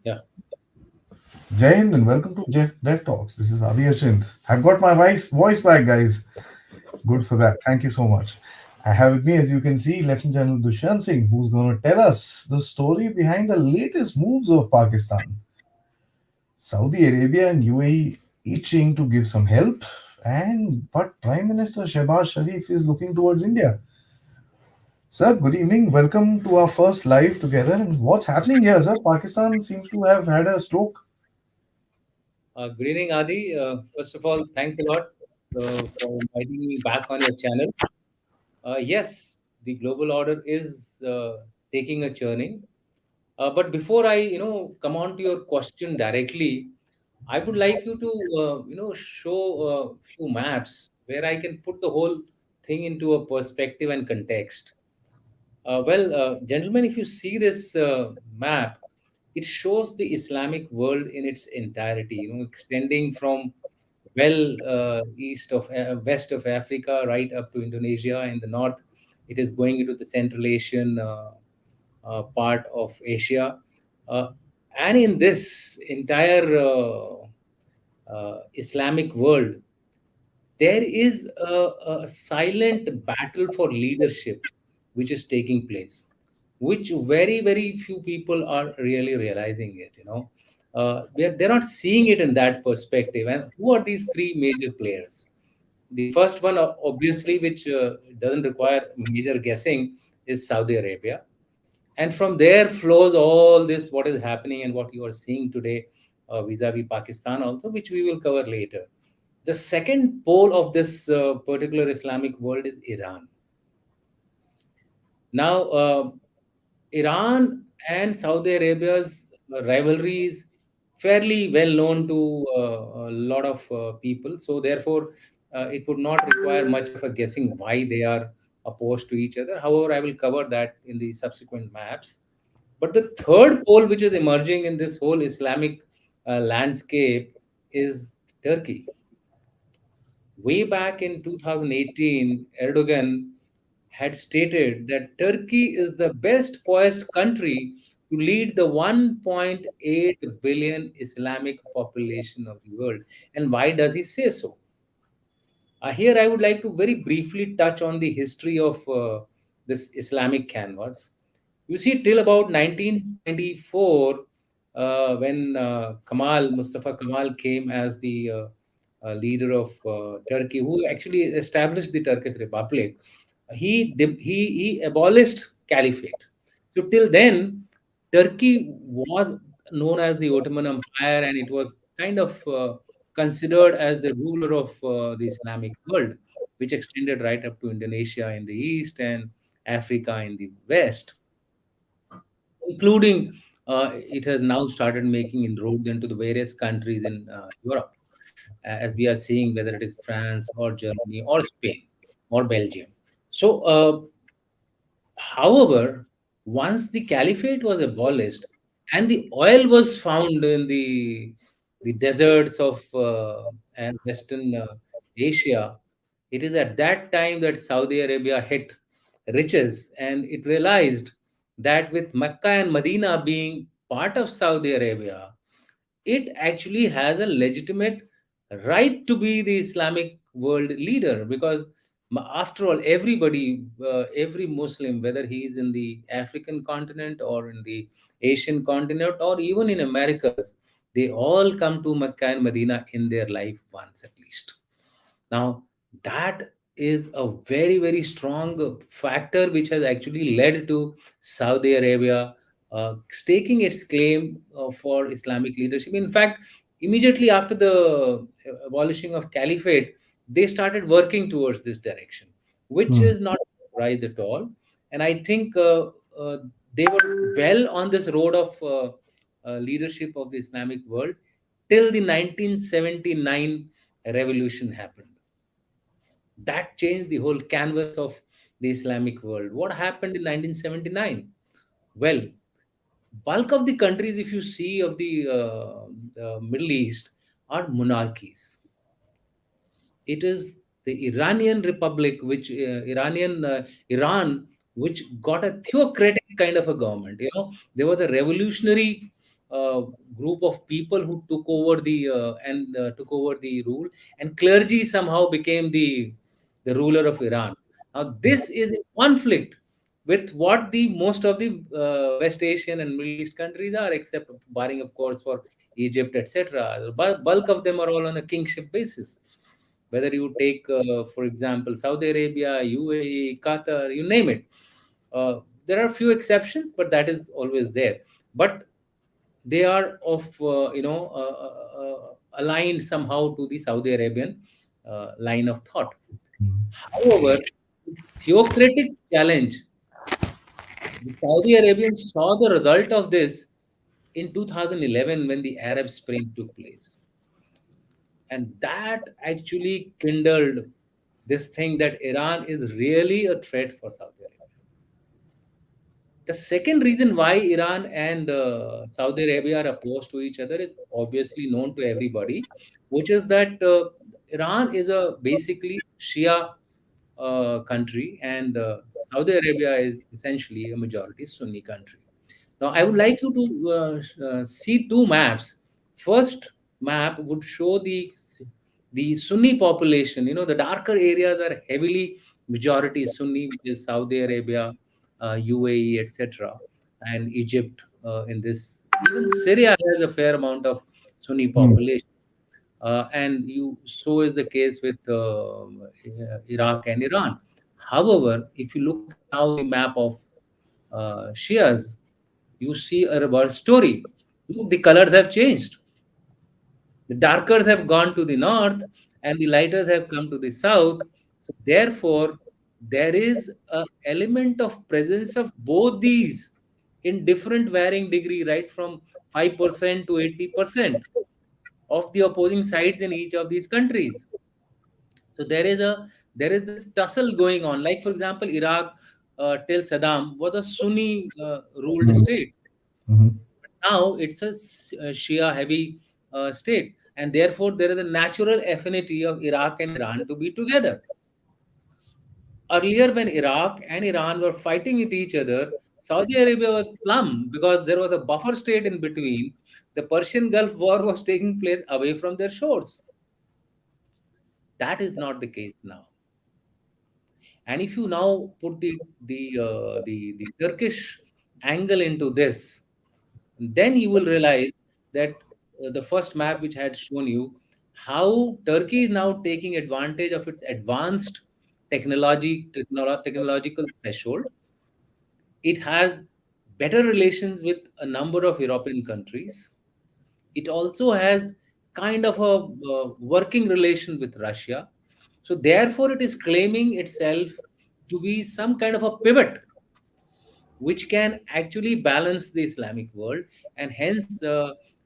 Yeah, Jai Hind and welcome to Dev Talks. This is Adi. I've got my voice back, guys. Good for that. Thank you so much. I have with me, as you can see, Lieutenant General Dushyant Singh, who's going to tell us the story behind the latest moves of Pakistan. Saudi Arabia and UAE itching to give some help, and but Prime Minister Shahbaz Sharif is looking towards India. Sir, good evening. Welcome to our first live together. And what's happening here, sir? Pakistan seems to have had a stroke. good evening, Adi. First of all, thanks a lot for inviting me back on your channel. Yes, the global order is taking a churning. But before I, come on to your question directly, I would like you to, show a few maps where I can put the whole thing into a perspective and context. Gentlemen, if you see this map, it shows the Islamic world in its entirety, extending from east of west of Africa right up to Indonesia. In the north, it is going into the Central Asian part of Asia. Uh, and in this entire Islamic world, there is a silent battle for leadership which is taking place, which very few people are really realizing it. They're not seeing it in that perspective. And who are these three major players? The first one, obviously, which doesn't require major guessing, is Saudi Arabia. And from there flows all this, what is happening and what you are seeing today vis-a-vis Pakistan also, which we will cover later. The second pole of this particular Islamic world is Iran. Now, Iran and Saudi Arabia's rivalry is fairly well known to a lot of people. So, therefore, it would not require much of a guessing why they are opposed to each other. However, I will cover that in the subsequent maps. But the third pole, which is emerging in this whole Islamic landscape, is Turkey. Way back in 2018, Erdogan had stated that Turkey is the best poised country to lead the 1.8 billion Islamic population of the world. And why does he say so? Here, I would like to very briefly touch on the history of this Islamic canvas. You see, till about 1924, when Mustafa Kemal came as the leader of Turkey, who actually established the Turkish Republic, he abolished caliphate. So till then, Turkey was known as the Ottoman Empire, and it was kind of considered as the ruler of the Islamic world, which extended right up to Indonesia in the east and Africa in the west, including it has now started making inroads into the various countries in Europe, as we are seeing, whether it is France or Germany or Spain or Belgium. So, however, once the caliphate was abolished and the oil was found in the deserts of and Western Asia, it is at that time that Saudi Arabia hit riches, and it realized that with Mecca and Medina being part of Saudi Arabia, it actually has a legitimate right to be the Islamic world leader, because after all, everybody, every Muslim, whether he is in the African continent or in the Asian continent or even in Americas, they all come to Mecca and Medina in their life once at least. Now, that is a very strong factor which has actually led to Saudi Arabia staking its claim for Islamic leadership. In fact, immediately after the abolishing of caliphate, they started working towards this direction, which Hmm. is not right at all. And I think uh, they were well on this road of leadership of the Islamic world till the 1979 revolution happened. That changed the whole canvas of the Islamic world. What happened in 1979? Well, bulk of the countries, if you see, of the Middle East are monarchies. It is the Iranian Republic, which Iran, which got a theocratic kind of a government. There was a revolutionary. uh, group of people who took over the and took over the rule, and clergy somehow became the ruler of Iran. Now this is in conflict with what the most of the West Asian and Middle East countries are, except barring of course for Egypt, etc. The bulk of them are all on a kingship basis. Whether you take, for example, Saudi Arabia, UAE, Qatar, you name it. There are a few exceptions, but that is always there. But they are of aligned somehow to the Saudi Arabian line of thought. However, theocratic challenge, the Saudi Arabians saw the result of this in 2011 when the Arab Spring took place, and that actually kindled this thing that Iran is really a threat for Saudi Arabia. The second reason why Iran and Saudi Arabia are opposed to each other is obviously known to everybody, which is that Iran is a basically Shia country, and Saudi Arabia is essentially a majority Sunni country. Now, I would like you to see two maps. First map would show the Sunni population. You know, the darker areas are heavily majority Sunni, which is Saudi Arabia, UAE, etc., and Egypt. In this, even Syria has a fair amount of Sunni Hmm. population, and so is the case with Iraq and Iran. However, if you look at now the map of Shias, you see a reverse story. Look, the colors have changed. The darkers have gone to the north, and the lighters have come to the south. So therefore, there is a element of presence of both these in different varying degree, right from 5% to 80% of the opposing sides in each of these countries. So there is this tussle going on. Like for example, Iraq till Saddam was a Sunni ruled Mhm. state. Mhm. Now it's a Shia heavy state, and therefore there is a natural affinity of Iraq and Iran to be together. Earlier, when Iraq and Iran were fighting with each other, Saudi Arabia was plumb because there was a buffer state in between. The Persian Gulf War was taking place away from their shores. That is not the case now. And if you now put the Turkish angle into this, then you will realize that the first map which I had shown you, how Turkey is now taking advantage of its advanced technological threshold. It has better relations with a number of European countries. It also has kind of a working relation with Russia. So therefore, it is claiming itself to be some kind of a pivot which can actually balance the Islamic world. And hence,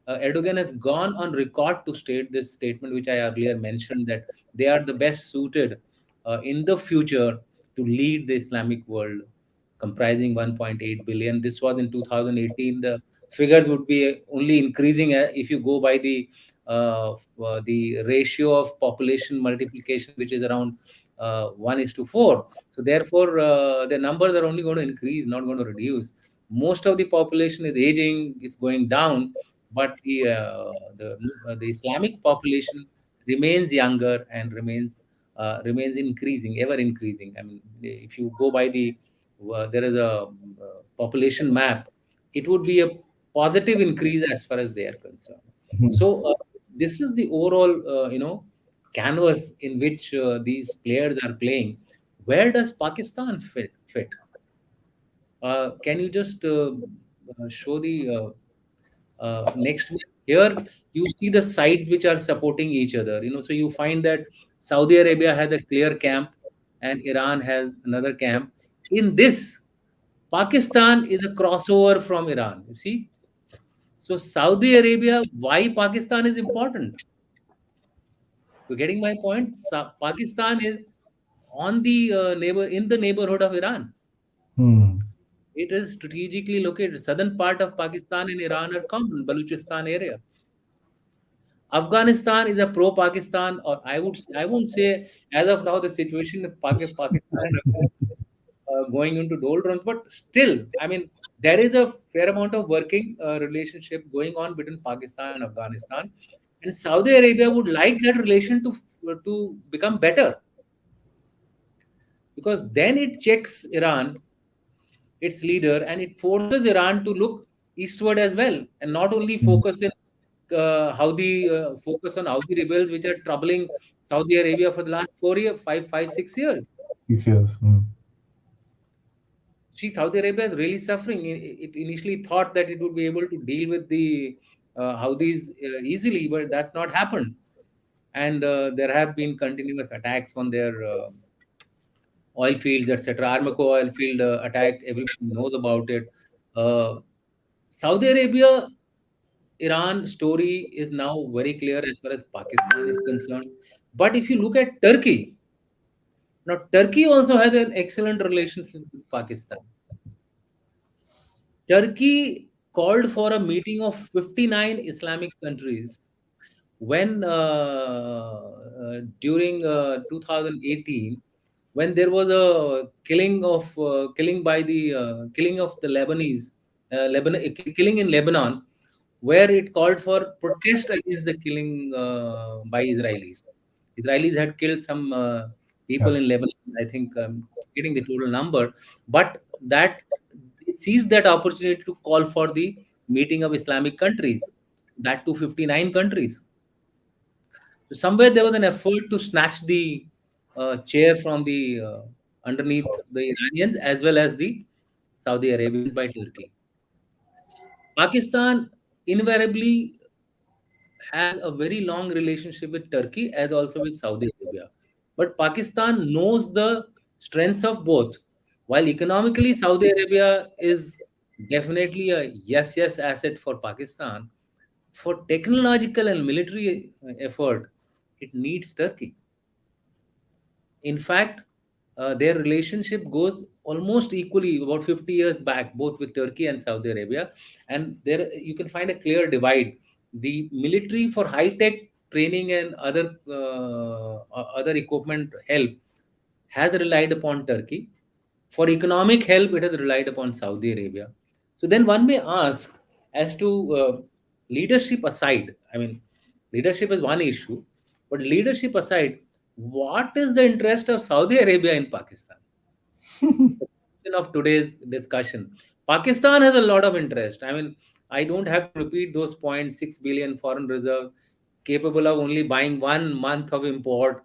Erdogan has gone on record to state this statement, which I earlier mentioned, that they are the best suited in the future to lead the Islamic world, comprising 1.8 billion. This was in 2018. The figures would be only increasing if you go by the ratio of population multiplication, which is around 1:4. So therefore, the numbers are only going to increase, not going to reduce. Most of the population is aging; it's going down, but the Islamic population remains younger and remains increasing, ever increasing. I mean, if you go by there is a population map, it would be a positive increase as far as they are concerned. So this is the overall, canvas in which these players are playing. Where does Pakistan fit? Can you just show the next one? Here you see the sides which are supporting each other. So you find that Saudi Arabia has a clear camp and Iran has another camp. In this, Pakistan is a crossover from Iran. You see, so Saudi Arabia, why Pakistan is important? You're getting my point. Pakistan is on the in the neighborhood of Iran. Hmm. It is strategically located. Southern part of Pakistan and Iran are common, Baluchistan area. Afghanistan is a pro-Pakistan, or I won't say as of now the situation of Pakistan and Afghanistan going into doldrums, but still, I mean. There is a fair amount of working relationship going on between Pakistan and Afghanistan, and Saudi Arabia would like that relation to become better, because then it checks Iran, its leader, and it forces Iran to look eastward as well, and not only Mm. focus on Houthi rebels, which are troubling Saudi Arabia for the last 4 years, 6 years. 6 years. Mm. See, Saudi Arabia is really suffering. It initially thought that it would be able to deal with the Houthis easily, but that's not happened. And there have been continuous attacks on their oil fields, etc. Armaco oil field attack, everybody knows about it. Uh, Saudi Arabia Iran story is now very clear as far as Pakistan is concerned. But if you look at Turkey, now Turkey also has an excellent relationship with Pakistan. Turkey called for a meeting of 59 Islamic countries when during 2018, when there was a killing by the killing of the Lebanese, killing in Lebanon, where it called for protest against the killing by Israelis. Israelis had killed some Yeah. people in Lebanon. I think I'm getting the total number, but that they seized that opportunity to call for the meeting of Islamic countries, that to 59 countries. So somewhere there was an effort to snatch the chair from the underneath So the Iranians as well as the Saudi Arabians by Turkey. Pakistan invariably has a very long relationship with Turkey as also with Saudi Arabia. But Pakistan knows the strengths of both. While economically Saudi Arabia is definitely a yes asset for Pakistan, for technological and military effort, it needs Turkey. In fact, their relationship goes almost equally about 50 years back, both with Turkey and Saudi Arabia. And there you can find a clear divide. The military for high tech training and other equipment help has relied upon Turkey. For economic help, it has relied upon Saudi Arabia. So then one may ask, as to leadership aside, I mean, leadership is one issue, but leadership aside, what is the interest of Saudi Arabia in Pakistan? The question of today's discussion. Pakistan has a lot of interest. I mean, I don't have to repeat those points. 6 billion foreign reserves, capable of only buying 1 month of import.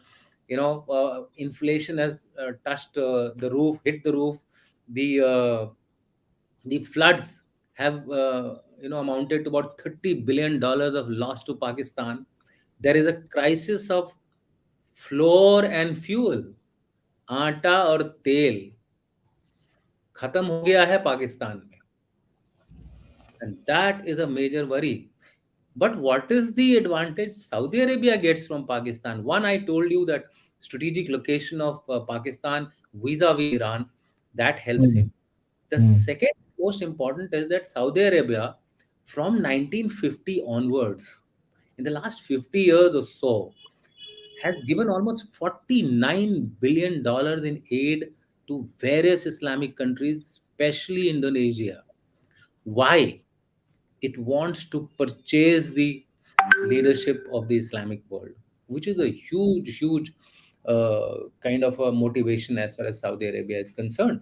Inflation has touched the roof, hit the roof. The floods have amounted to about $30 billion of loss to Pakistan. There is a crisis of flour and fuel, आटा और तेल खत्म हो गया है पाकिस्तान में, and that is a major worry. But what is the advantage Saudi Arabia gets from Pakistan? One, I told you that strategic location of Pakistan vis-a-vis Iran, that helps mm, him. The mm, second most important is that Saudi Arabia, from 1950 onwards, in the last 50 years or so, has given almost $49 billion in aid to various Islamic countries, especially Indonesia. Why? It wants to purchase the leadership of the Islamic world, which is a huge kind of a motivation as far as Saudi Arabia is concerned.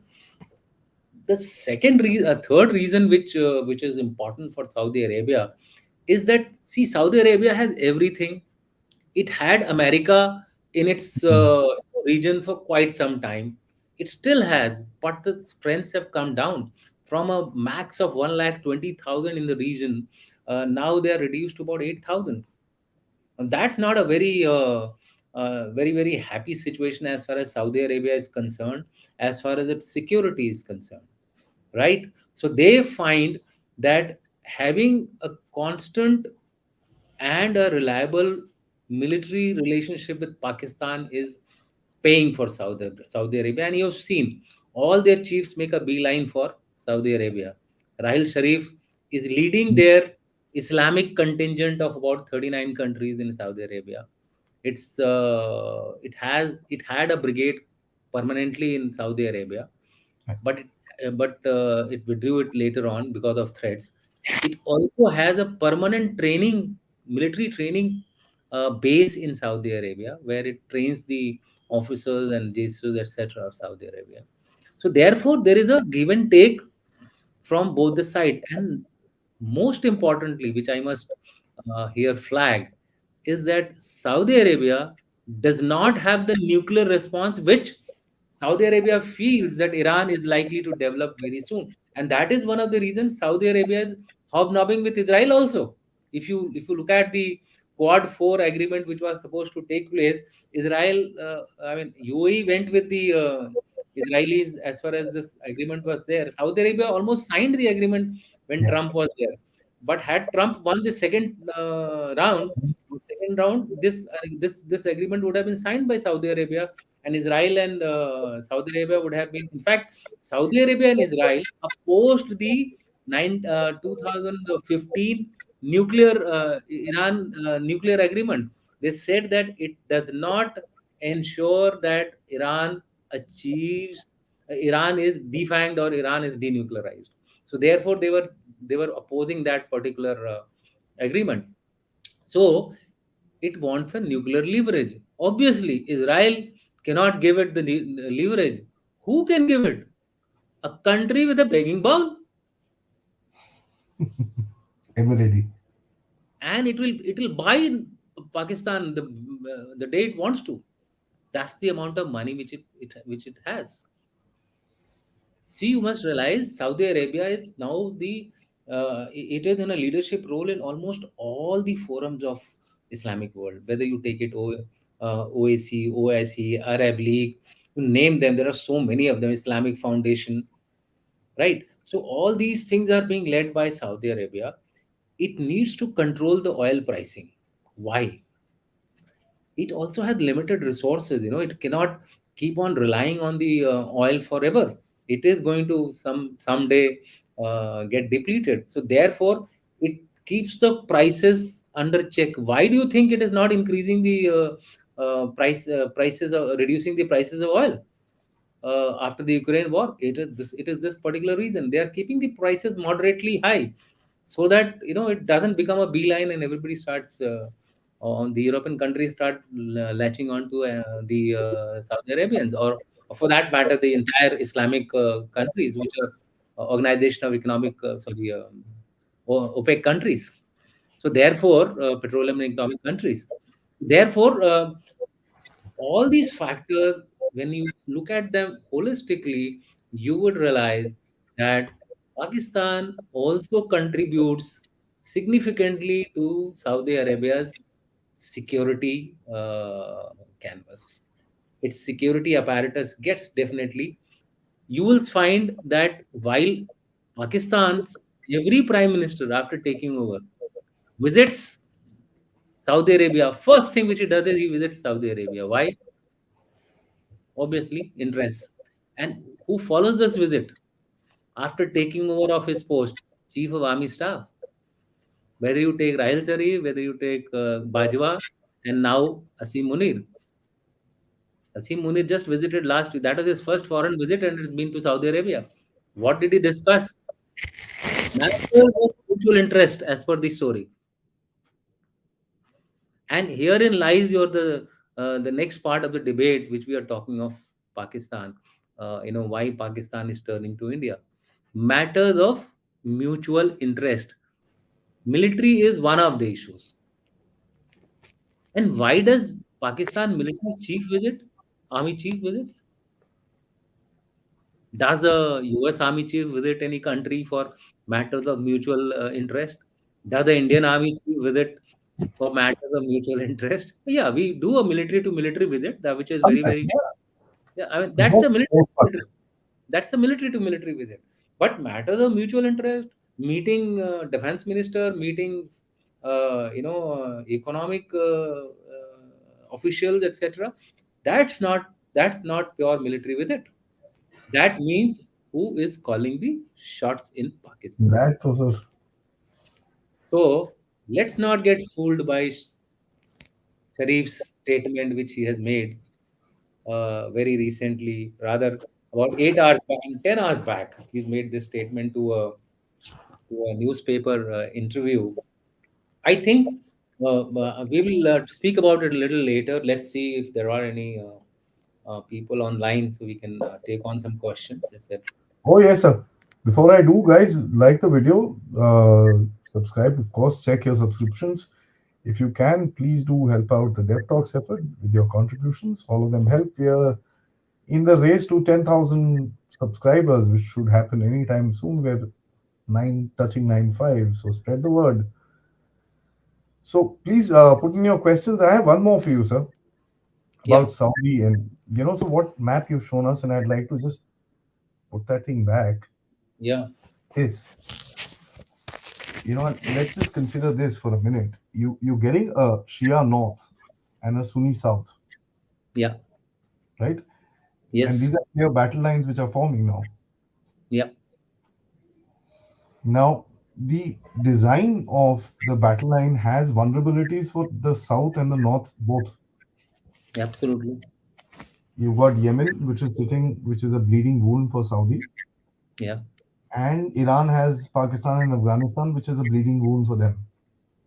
The third reason which is important for Saudi Arabia is that, see, Saudi Arabia has everything. It had America in its mm. region for quite some time. It still has, but the strengths have come down from a max of 1,20,000 in the region. Now they are reduced to about 8,000. And that's not a very happy situation as far as Saudi Arabia is concerned, as far as its security is concerned, right? So they find that having a constant and a reliable military relationship with Pakistan is paying for Saudi Arabia. And you've seen all their chiefs make a beeline for Saudi Arabia. Rahil Sharif is leading their Islamic contingent of about 39 countries in Saudi Arabia. It had a brigade permanently in Saudi Arabia, but but it withdrew it later on because of threats. It also has a permanent training, military training base in Saudi Arabia, where it trains the officers and Jesus, etc. of Saudi Arabia. So therefore, there is a give and take from both the sides. And most importantly, which I must here flag, is that Saudi Arabia does not have the nuclear response which Saudi Arabia feels that Iran is likely to develop very soon. And that is one of the reasons Saudi Arabia is hobnobbing with Israel also. If you look at the Quad 4 agreement which was supposed to take place, Israel, I mean, UAE went with the Israelis as far as this agreement was there. Saudi Arabia almost signed the agreement when Yeah. Trump was there. But had Trump won the second round, this agreement would have been signed by Saudi Arabia, and Israel and Saudi Arabia would have been. In fact, Saudi Arabia and Israel opposed the 2015 nuclear Iran nuclear agreement. They said that it does not ensure that Iran is defanged or Iran is denuclearized. So therefore, they were opposing that particular agreement. So it wants a nuclear leverage. Obviously, Israel cannot give it the leverage. Who can give it? A country with a begging bowl, Ever ready. and it will buy Pakistan the day it wants to. That's the amount of money which it has. See, you must realize Saudi Arabia is now it is in a leadership role in almost all the forums of Islamic world. Whether you take it OAC, OIC, Arab League, you name them. There are so many of them. Islamic Foundation, right? So all these things are being led by Saudi Arabia. It needs to control the oil pricing. Why? It also has limited resources. It cannot keep on relying on the oil forever. It is going to someday get depleted. So therefore, it keeps the prices under check. Why do you think it is not increasing the prices, or reducing the prices of oil after the Ukraine war? It is this particular reason they are keeping the prices moderately high, so that it doesn't become a beeline and everybody starts on the European countries start latching on to the Saudi Arabians, or for that matter, the entire Islamic countries, which are Organization of Economic, sorry, OPEC countries. So therefore, petroleum and economic countries. Therefore, all these factors, when you look at them holistically, you would realize that Pakistan also contributes significantly to Saudi Arabia's security canvas. Its security apparatus gets definitely. You will find that while Pakistan's every prime minister after taking over visits Saudi Arabia, first thing which he does is he visits Saudi Arabia. Why? Obviously, interest. And who follows this visit after taking over of his post? Chief of Army Staff. Whether you take Rahil Sharif, whether you take Bajwa, and now Asim Munir. Asim Munir just visited last week. That was his first foreign visit, and it's been to Saudi Arabia. What did he discuss? Matters of mutual interest, as per the story. And herein lies the next part of the debate, which we are talking of Pakistan. Why Pakistan is turning to India. Matters of mutual interest. Military is one of the issues. And why does Pakistan military chief visit? Army chief visits? Does a US Army chief visit any country for matters of mutual interest? Does the Indian Army chief visit for matters of mutual interest? Yeah, we do a military to military visit, which is very, Sometimes, very, yeah. yeah. I mean, Both. that's a military to military visit. But matters of mutual interest, meeting defense minister, meeting, economic officials, etc. That's not pure military visit. That means who is calling the shots in Pakistan. That was a So let's not get fooled by Sharif's statement, which he has made very recently. Rather, about 8 hours back, 10 hours back. He's made this statement to a newspaper interview. I think we will speak about it a little later. Let's see if there are any people online so we can take on some questions, etc. Oh, yes, sir. Before I do, guys, like the video, subscribe, of course, check your subscriptions. If you can, please do help out the Dev Talks effort with your contributions. All of them help. We are in the race to 10,000 subscribers, which should happen anytime soon. We're touching 9.5, so spread the word. So please put in your questions. I have one more for you, sir, Yeah, about Saudi and so what map you've shown us, and I'd like to just put that thing back. yeah, Is what, let's just consider this for a minute. You're getting a Shia North and a Sunni South, yeah, right? And yes, these are clear battle lines which are forming now. yeah, Now, the design of the battle line has vulnerabilities for the South and the North both. absolutely. You've got Yemen, which is a bleeding wound for Saudi, Yeah, and Iran has Pakistan and Afghanistan, which is a bleeding wound for them.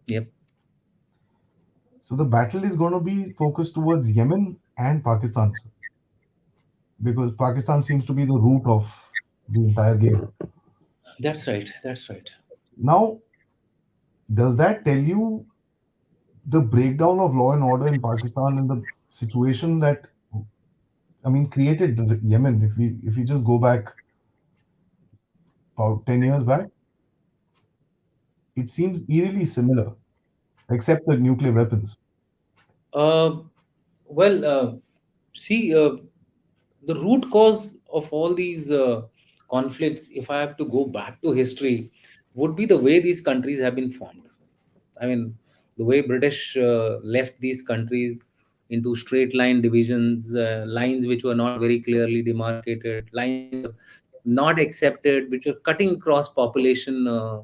yep. So the battle is going to be focused towards Yemen and Pakistan, sir, because Pakistan seems to be the root of the entire game. That's right. That's right. Now, does that tell you the breakdown of law and order in Pakistan and the situation that, I mean, created Yemen? If we just go back about 10 years back, it seems eerily similar, except the nuclear weapons. Uh, well, see, the root cause of all these conflicts, if I have to go back to history, would be the way these countries have been formed. I mean, the way British left these countries into straight line divisions, lines which were not very clearly demarcated, lines which were not accepted, which were cutting across uh,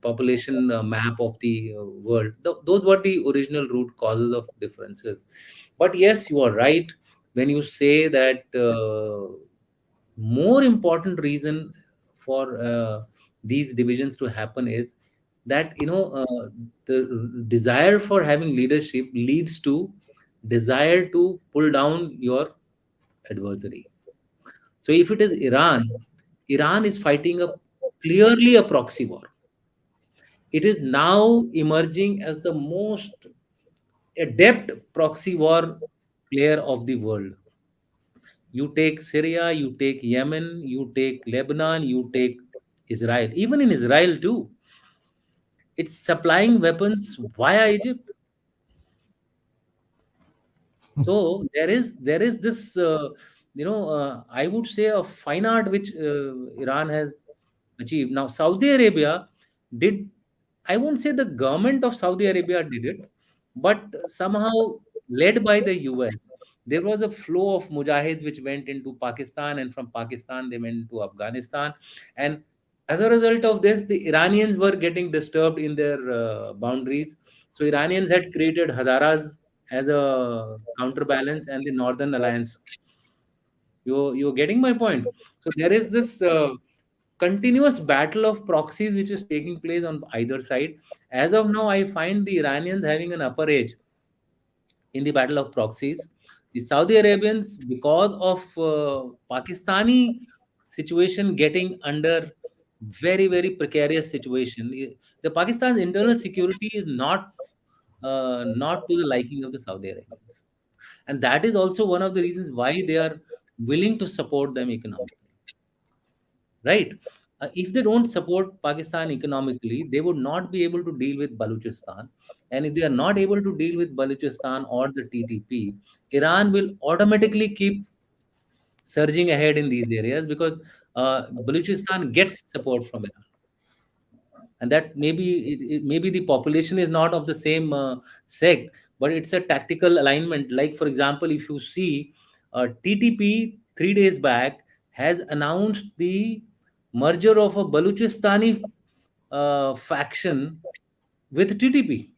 population map of the world. Those were the original root causes of differences. But yes, you are right when you say that more important reason for these divisions to happen is that the desire for having leadership leads to desire to pull down your adversary. So if it is Iran, Iran is fighting a clearly a proxy war. It is now emerging as the most adept proxy war player of the world. You take Syria, you take Yemen, you take Lebanon, you take Israel. Even in Israel too, it's supplying weapons via Egypt. So there is this I would say a fine art which Iran has achieved. Now Saudi Arabia did, I won't say the government of Saudi Arabia did it, but somehow led by the US, there was a flow of mujahids which went into Pakistan, and from Pakistan they went to Afghanistan, and as a result of this, the Iranians were getting disturbed in their boundaries. So Iranians had created Hazaras as a counterbalance and the Northern Alliance. You're getting my point. So there is this continuous battle of proxies which is taking place on either side. As of now, I find the Iranians having an upper edge in the battle of proxies. The Saudi Arabians, because of Pakistani situation getting under very precarious situation, the Pakistan's internal security is not to the liking of the Saudi Arabians, and that is also one of the reasons why they are willing to support them economically, right? If they don't support Pakistan economically, they would not be able to deal with Balochistan, and if they are not able to deal with Balochistan or the TTP, Iran will automatically keep surging ahead in these areas because Balochistan gets support from Iran, and that maybe the population is not of the same sect, but it's a tactical alignment. Like for example, if you see, TTP 3 days back has announced the merger of a Baluchistani faction with TTP.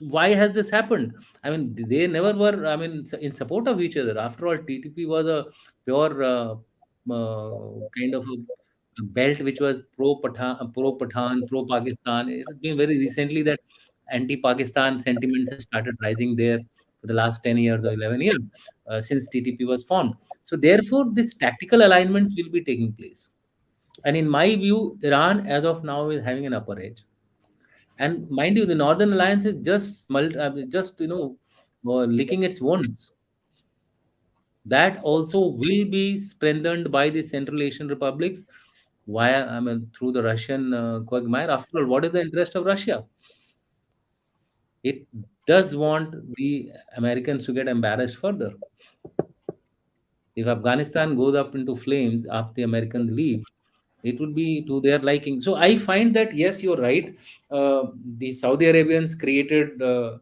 Why has this happened? I mean, they never were, I mean, in support of each other. After all, TTP was a pure kind of a belt which was pro Pathan, pro Pakistan. It has been very recently that anti Pakistan sentiments have started rising there for the last 10 years or 11 years, since TTP was formed. So therefore these tactical alignments will be taking place, and in my view, Iran as of now is having an upper edge. And mind you, the Northern Alliance is just licking its wounds. That also will be strengthened by the Central Asian republics via, I mean, through the Russian quagmire. After all, what is the interest of Russia? It does want the Americans to get embarrassed further. If Afghanistan goes up into flames after the Americans leave, it would be to their liking. So I find that yes, you're right. The Saudi Arabians created the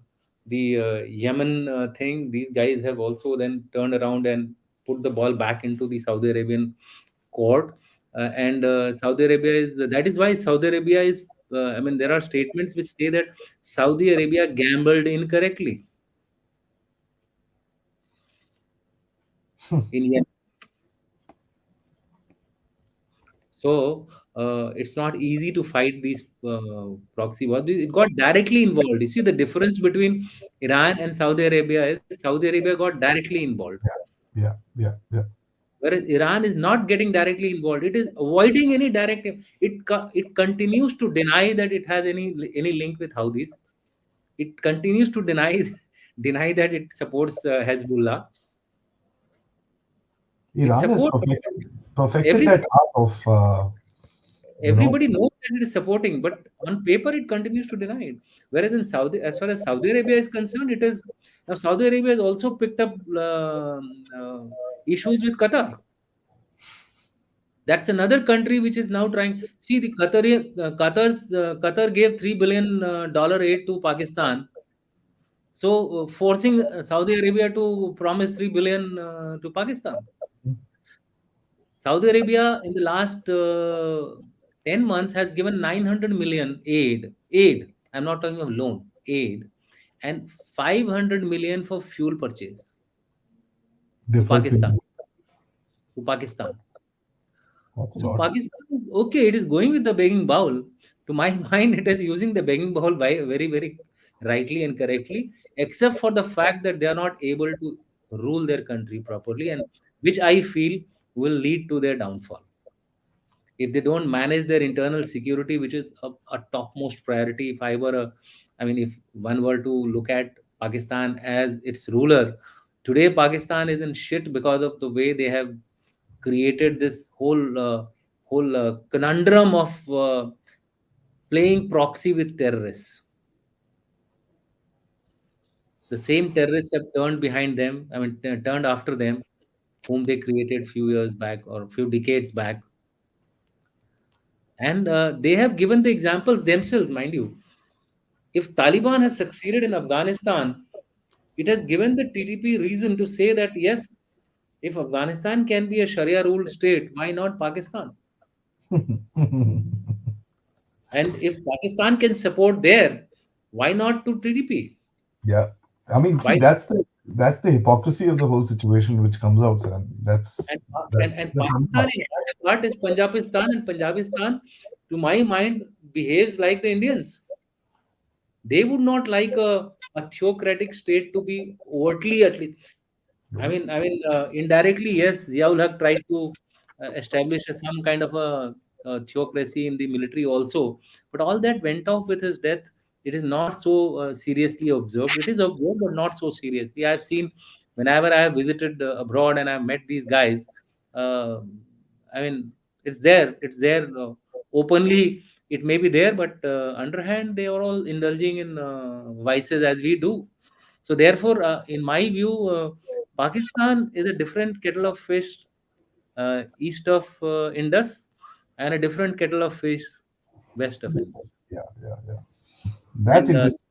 Yemen thing. These guys have also then turned around and put the ball back into the Saudi Arabian court. And Saudi Arabia is that is why Saudi Arabia is. I mean, there are statements which say that Saudi Arabia gambled incorrectly in Yemen. So it's not easy to fight these proxy wars. It got directly involved. You see, the difference between Iran and Saudi Arabia is that Saudi Arabia got directly involved, Yeah, yeah, yeah. whereas Iran is not getting directly involved. It is avoiding any direct. It continues to deny that it has any link with Houthis. It continues to deny deny that it supports Hezbollah. It Iran has supports perfected every that art of, you know, everybody knows that it is supporting, but on paper it continues to deny it. Whereas in Saudi, as far as Saudi Arabia is concerned, it is now Saudi Arabia has also picked up issues with Qatar. That's another country which is now trying. See, the Qatar gave $3 billion aid to Pakistan, so forcing Saudi Arabia to promise 3 billion to Pakistan. Saudi Arabia in the last 10 months has given 900 million aid. I'm not talking of loan, aid, and 500 million for fuel purchase to deferred Pakistan. payments. To Pakistan. That's a So lot. Pakistan is okay. It is going with the begging bowl. To my mind, it is using the begging bowl by very rightly and correctly, except for the fact that they are not able to rule their country properly, and which I feel will lead to their downfall. If they don't manage their internal security, which is a topmost priority. If I were a, I mean, if one were to look at Pakistan as its ruler, today Pakistan is in shit because of the way they have created this whole conundrum of playing proxy with terrorists. The same terrorists have turned behind them, I mean, turned after them, whom they created few years back or few decades back, and they have given the examples themselves, mind you. If Taliban has succeeded in Afghanistan, it has given the TTP reason to say that yes, if Afghanistan can be a Sharia ruled state, why not Pakistan? And if Pakistan can support there, why not to TTP? Yeah. I mean, see, Why that's the hypocrisy of the whole situation which comes out, sir. and That's the fun Pakistan part. in that part is Punjabistan, and Punjabistan, to my mind, behaves like the Indians. They would not like a theocratic state to be overtly at least. Indirectly, yes, Ziaul Haq tried to establish some kind of a theocracy in the military also, but all that went off with his death. It is not so seriously observed. It is observed, but not so seriously. I've seen whenever I have visited abroad and I've met these guys. Uh, I mean, it's there. It's there openly. It may be there, but underhand they are all indulging in vices as we do. So therefore, in my view, Pakistan is a different kettle of fish east of Indus, and a different kettle of fish west of Yes. Indus. Yeah, yeah, yeah. That's And interesting.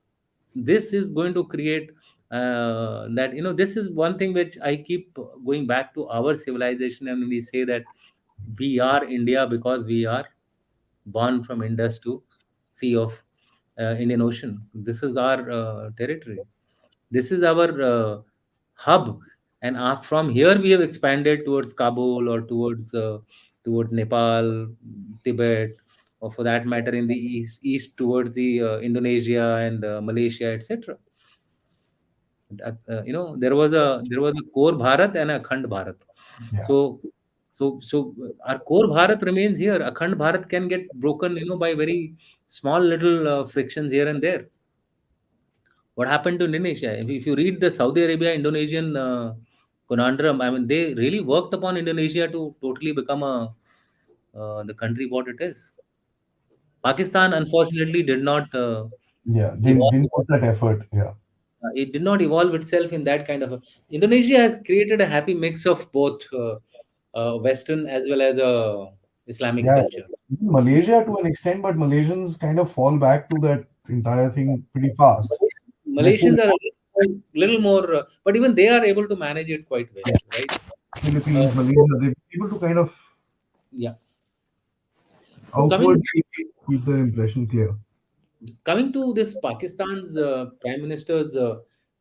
this is going to create that, this is one thing which I keep going back to our civilization, and we say that we are India because we are born from Indus to Sea of Indian Ocean. This is our territory. This is our hub, and from here we have expanded towards Kabul or towards Nepal, Tibet, or for that matter in the east towards the Indonesia and Malaysia, etc. There was a core Bharat and a Akhand Bharat. Yeah. So our core Bharat remains here. Akhand Bharat can get broken, by very small little frictions here and there. What happened to Indonesia? If you read the Saudi Arabia Indonesian conundrum, I mean, they really worked upon Indonesia to totally become the country what it is. Pakistan, unfortunately, did not Yeah. Didn't evolve. didn't put that effort. Yeah. It did not evolve itself in that kind of Indonesia has created a happy mix of both Western as well as Islamic Yeah. culture. Malaysia to an extent, but Malaysians kind of fall back to that entire thing pretty fast. They're still Malaysians are a little more, but even they are able to manage it quite well, yeah, right? Philippines, So, Malaysia, they're able to kind of yeah. So outwardly keep their impression clear. coming to this Pakistan's Prime Minister's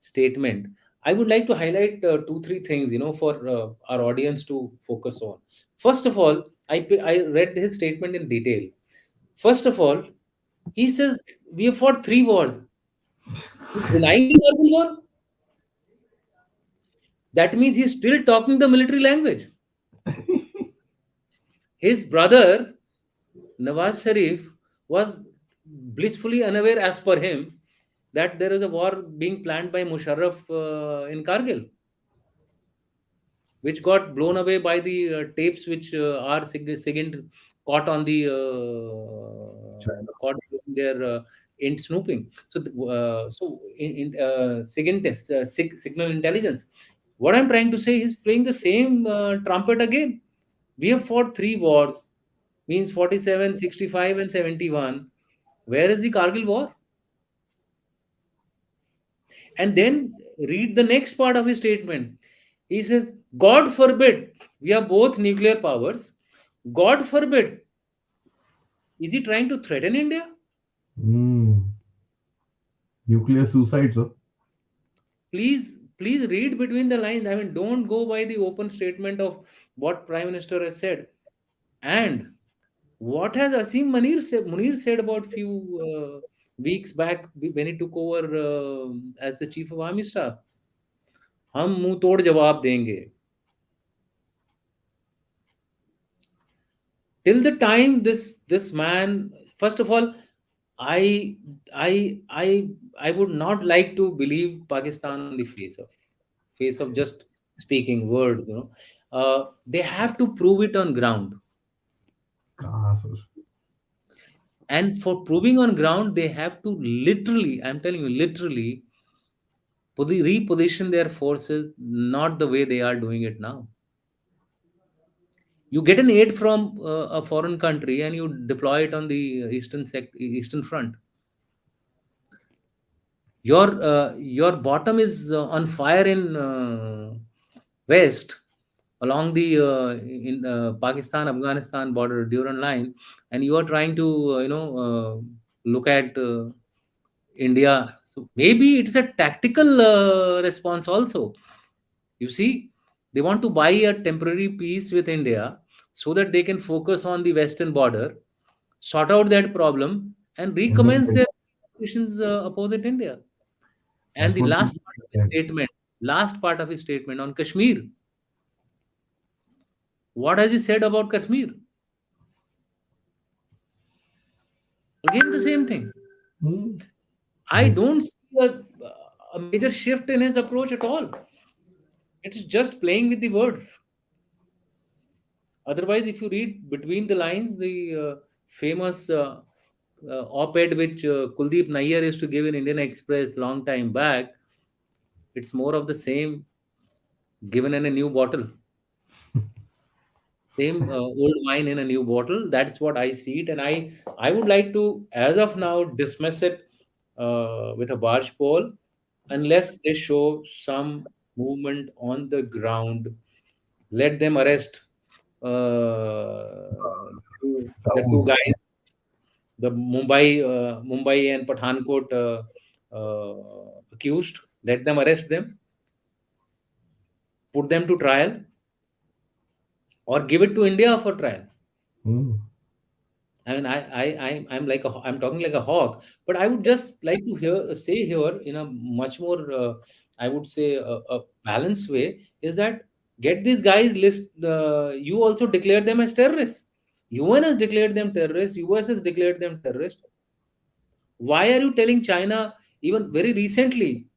statement, I would like to highlight two, three things, for our audience to focus on. First of all, I read his statement in detail. First of all, he says we have fought three wars. He's denying the Kargil war. That means he's still talking the military language. His brother Nawaz Sharif was blissfully unaware, as per him, that there is a war being planned by Musharraf in Kargil, which got blown away by the tapes which are SIGINT caught on the China. caught during their in snooping. So SIGINT signal intelligence. What I'm trying to say is playing the same trumpet again. We have fought three wars, means 47, 65, and 71. Where is the Kargil war? And then read the next part of his statement. He says, God forbid, we are both nuclear powers. God forbid. Is he trying to threaten India? Mm. Nuclear suicide, sir. Please read between the lines. I mean, don't go by the open statement of what Prime Minister has said. And what has Munir said about few weeks back when he took over as the chief of army staff? हम मुंह तोड़ जवाब देंगे. Till the time this man, first of all, I I I I would not like to believe Pakistan on the face of just speaking word. They have to prove it on ground, Ah, sir. and for proving on ground, they have to literally, I'm telling you, literally reposition their forces not the way they are doing it now. You get an aid from a foreign country and you deploy it on the eastern front. Your bottom is on fire in west along the in Pakistan Afghanistan border Durand line, and you are trying to look at India. So maybe it's a tactical response also. You see, they want to buy a temporary peace with India so that they can focus on the western border, sort out that problem, and And then recommence their operations opposite India. And that's the what people said. last part of his statement on Kashmir, what has he said about Kashmir? Again, the same thing. Hmm. I Yes. don't see a major shift in his approach at all. It's just playing with the words. Otherwise, if you read between the lines, the famous op-ed which Kuldeep Nayyar used to give in Indian Express long time back, it's more of the same given in a new bottle. Same old wine in a new bottle. That's what I see it, and I would like to, as of now, dismiss it with a barge pole, unless they show some movement on the ground. Let them arrest the two Raoul. guys The Mumbai and Pathankot accused, let them arrest them, put them to trial, or give it to India for trial. Mm. I mean, I'm like I'm talking like a hawk, but I would just like to say here in a much more, I would say, a balanced way is that get these guys list. You also declare them as terrorists. UN has declared them terrorists. US has declared them terrorists. Why are you telling China even very recently?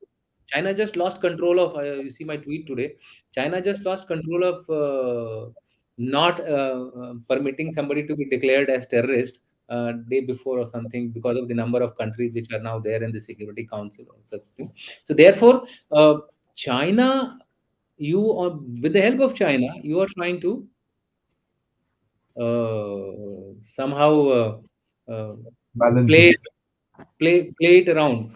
China just lost control of. You see my tweet today. China just lost control of not permitting somebody to be declared as terrorist day before or something because of the number of countries which are now there in the Security Council or such thing. So therefore, China, you are, with the help of China, you are trying to somehow uh, Balance play it. play it around.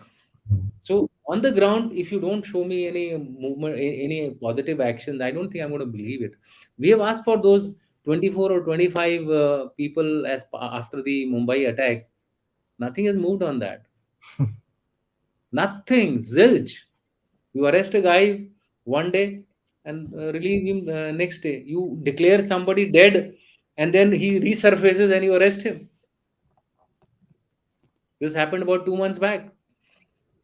Mm. So on the ground, if you don't show me any movement, any positive action, I don't think I'm going to believe it. We have asked for those 24 or 25 people after the Mumbai attacks. Nothing has moved on that. Nothing. Zilch. You arrest a guy one day and release him next day. You declare somebody dead and then he resurfaces and you arrest him. This happened about 2 months back.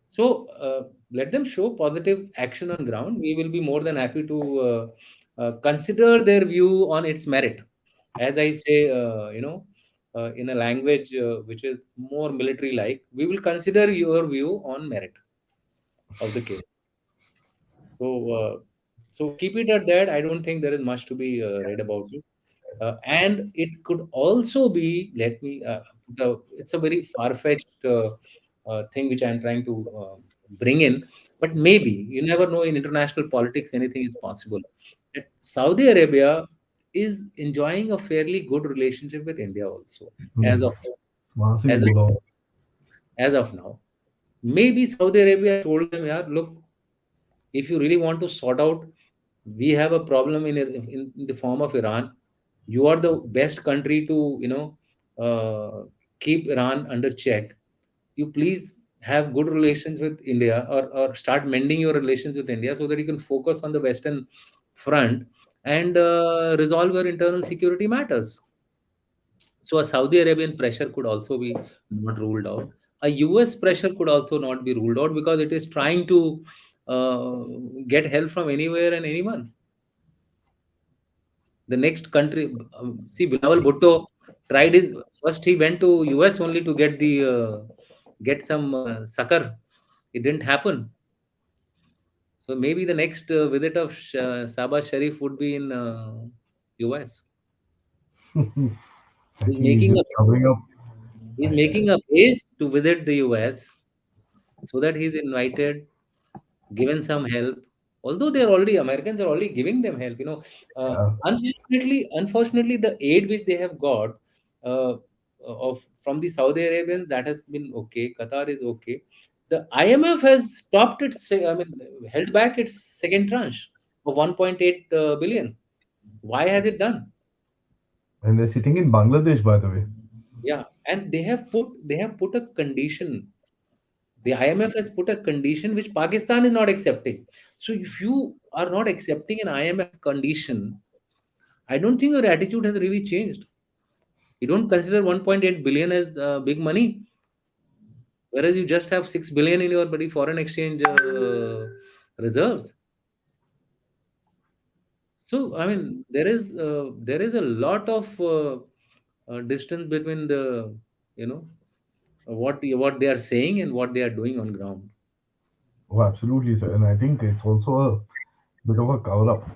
So let them show positive action on ground. We will be more than happy to consider their view on its merit. As I say, in a language which is more military-like, we will consider your view on merit of the case. So keep it at that. I don't think there is much to be read about it. And it could also be, let me, it's a very far-fetched thing which I'm trying to bring in, but maybe, you never know, in international politics, anything is possible. That Saudi Arabia is enjoying a fairly good relationship with India also, as Mm. of वहां से भी as of, बोला हो. as of now. Maybe Saudi Arabia has told them, yeah, look, if you really want to sort out, we have a problem in the form of Iran. You are the best country to, keep Iran under check. You please have good relations with India, or start mending your relations with India so that you can focus on the Western front and resolve your internal security matters. So a Saudi Arabian pressure could also be not ruled out. A US pressure could also not be ruled out because it is trying to uh, get help from anywhere and anyone. The next country, see, Bilawal Bhutto tried his first. He went to US only to get some succor. It didn't happen. So maybe the next visit of Shahbaz Sharif would be in US. I He's think he's making a just covering up. he's making a base to visit the US so that he's invited, given some help. Although they're already Americans are already giving them help, Yeah. unfortunately, the aid which they have got of from the Saudi Arabians, that has been okay. Qatar is okay. The IMF has stopped its, I mean, held back its second tranche of 1.8 billion. Why has it done? And they're sitting in Bangladesh, by the way. Yeah, and they have put a condition. The IMF has put a condition which Pakistan is not accepting. So if you are not accepting an IMF condition, I don't think your attitude has really changed. You don't consider 1.8 billion as big money, whereas you just have 6 billion in your body foreign exchange reserves. So I mean, there is a lot of distance between the, you know what they are saying and what they are doing on ground. Oh, absolutely, sir. And I think it's also a bit of a cover up.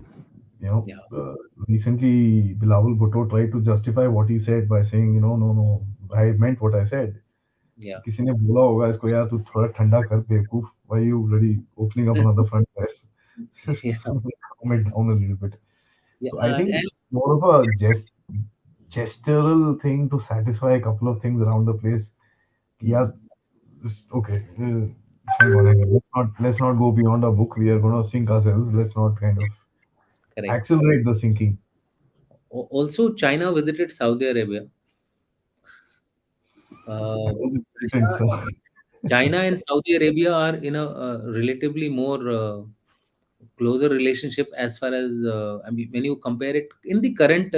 You know, Yeah, recently Bilawal Bhutto tried to justify what he said by saying, no, no, I meant what I said. yeah, किसी ने बोला होगा इसको यार तू थोड़ा ठंडा कर बेवकूफ. Why are you already opening up another front there? yeah, Just calm it down a little bit. yeah, So I think and it's more of a gestural thing to satisfy a couple of things around the place. Yeah, okay. Hang on. Let's not go beyond our book. We are gonna sink ourselves. Let's not kind of correct. accelerate the sinking. Also, China visited Saudi Arabia Uh, That was China, important. So, China and Saudi Arabia are in a, relatively more closer relationship as far as I mean, when you compare it in the current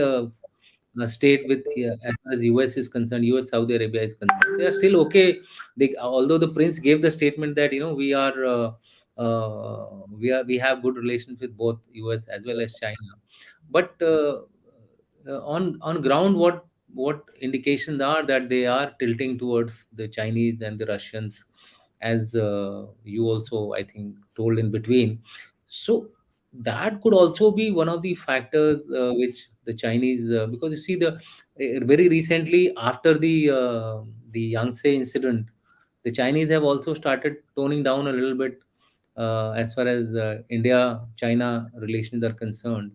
state with as far as US is concerned, US Saudi Arabia is concerned, they are still okay. They, although the prince gave the statement that we have good relations with both US as well as China, but on ground, what indications are that they are tilting towards the Chinese and the Russians, as you also I think told in between. So that could also be one of the factors which the Chinese, because you see the very recently after the Yangtze incident, the Chinese have also started toning down a little bit as far as India China relations are concerned.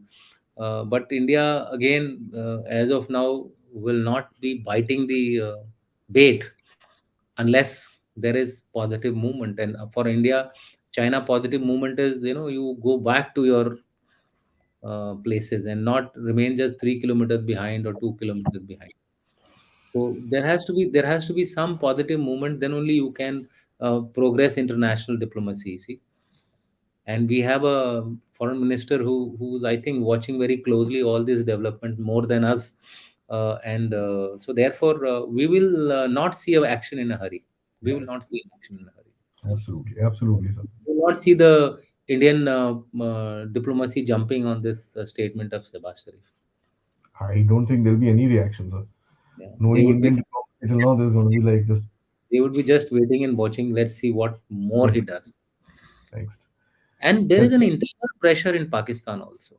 But India, again, as of now, will not be biting the bait unless there is positive movement. And for India, China positive movement is, you go back to your places and not remain just 3 kilometers behind or 2 kilometers behind. So there has to be some positive movement. Then only you can progress international diplomacy. See, and we have a foreign minister who's I think watching very closely all these developments more than us, and so therefore we will not see a action in a hurry. We will yeah, not see an action in a hurry. absolutely, absolutely, sir. We will not see the Indian diplomacy jumping on this statement of Shahbaz Sharif. I don't think there'll be any reaction, sir. Yeah, they Knowing would be Indian diplomacy till now, there's going to be like just they would be just waiting and watching. Let's see what more he next, does. next. And there is Let's an internal pressure in Pakistan also.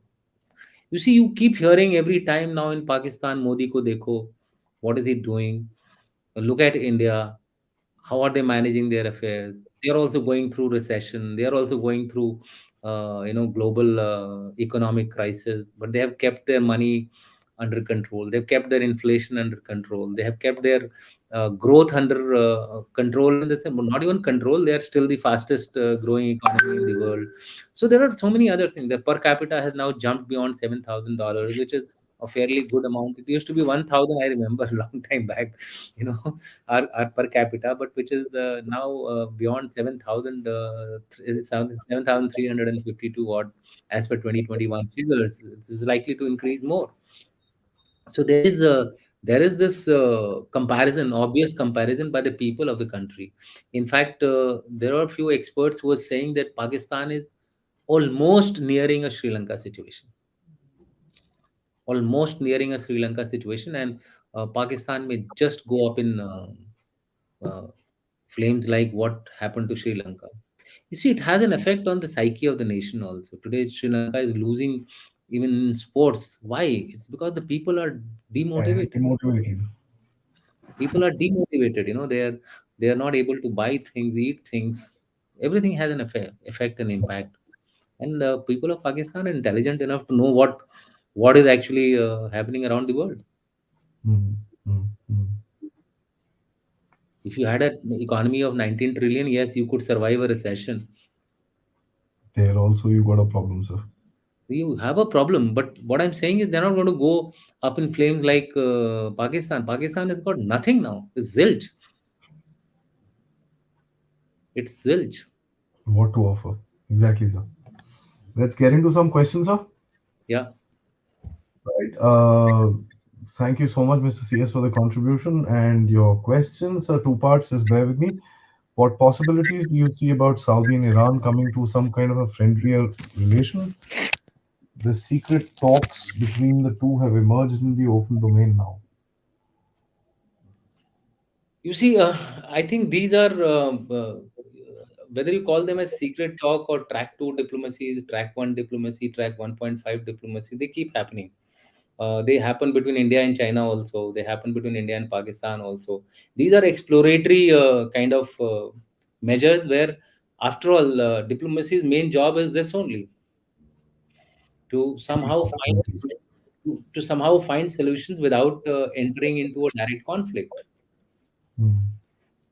You see, you keep hearing every time now in Pakistan, Modi ko dekho, what is he doing? Look at India. How are they managing their affairs? They are also going through recession. They are also going through, global economic crisis. But they have kept their money under control. They've kept their inflation under control. They have kept their growth under control. In the sense, not even control. They are still the fastest growing economy in the world. So there are so many other things. The per capita has now jumped beyond $7,000, which is a fairly good amount. It used to be 1,000. I remember a long time back. You know, our per capita, but which is now beyond 7,000, 7,352 odd as per 2021 figures. This is likely to increase more. So there is this comparison, obvious comparison by the people of the country. In fact, there are a few experts who are saying that Pakistan is almost nearing a Sri Lanka situation, and Pakistan may just go up in uh, flames like what happened to Sri Lanka. You see, it has an effect on the psyche of the nation also. Today, Sri Lanka is losing even in sports. Why? It's because the people are demotivated. demotivated. People are demotivated. They are not able to buy things, eat things. Everything has an effect and impact. And people of Pakistan are intelligent enough to know what is actually happening around the world. Mm, mm, mm. If you had an economy of 19 trillion, yes, you could survive a recession. There also you got a problem, sir. You have a problem, but what I'm saying is they're not going to go up in flames like Pakistan. Pakistan has got nothing now. It's zilch. It's zilch. What to offer? Exactly, sir. Let's get into some questions, sir. Yeah. Right. Thank you so much, Mr. CS, for the contribution and your questions. Two parts. Just bear with me. What possibilities do you see about Saudi and Iran coming to some kind of a friendlier relation? The secret talks between the two have emerged in the open domain now. You see, I think these are whether you call them as secret talk or track two diplomacy, track one diplomacy, track 1.5 diplomacy, they keep happening. They happen between India and China also. They happen between India and Pakistan also. These are exploratory kind of measures where, after all, diplomacy's main job is this only, to Seek somehow find opportunities. to somehow find solutions without entering into a direct conflict. Hmm.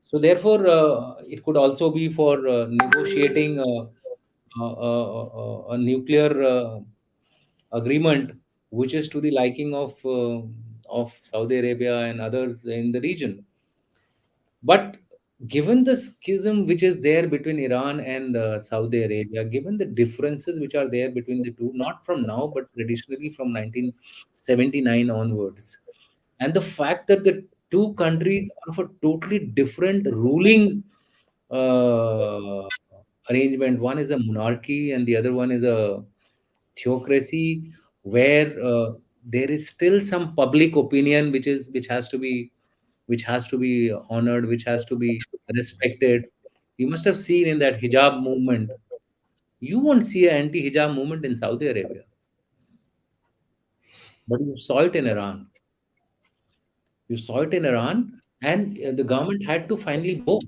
So therefore, it could also be for negotiating a nuclear agreement, which is to the liking of Saudi Arabia and others in the region. But given the schism which is there between Iran and Saudi Arabia, given the differences which are there between the two, not from now, but traditionally from 1979 onwards, and the fact that the two countries are of a totally different ruling uh, arrangement. One is a monarchy, and the other one is a theocracy, where there is still some public opinion which has to be honored, which has to be respected. You must have seen in that hijab movement. You won't see an anti-hijab movement in Saudi Arabia, but you saw it in Iran. You saw it in Iran, and the government had to finally bow.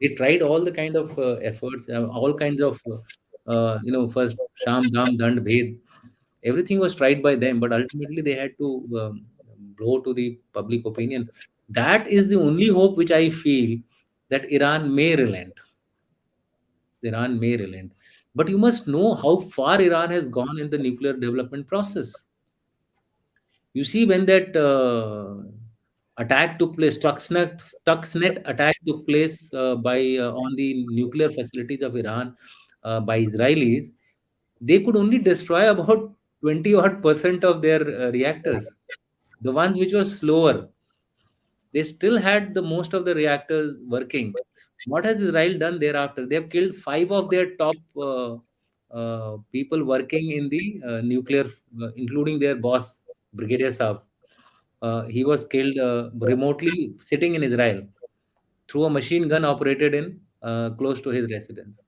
They tried all the kind of efforts, all kinds of, first Sham, Dam, Dand, Bhed. Everything was tried by them, but ultimately they had to blow to the public opinion. That is the only hope which I feel, that Iran may relent. Iran may relent. But you must know how far Iran has gone in the nuclear development process. You see, when that attack took place, Stuxnet attack took place by on the nuclear facilities of Iran by Israelis, they could only destroy about 20 odd percent of their reactors. The ones which were slower, they still had the most of the reactors working. What has Israel done thereafter? They have killed five of their top people working in the nuclear, including their boss, Brigadier Saab. He was killed remotely sitting in Israel through a machine gun operated in close to his residence,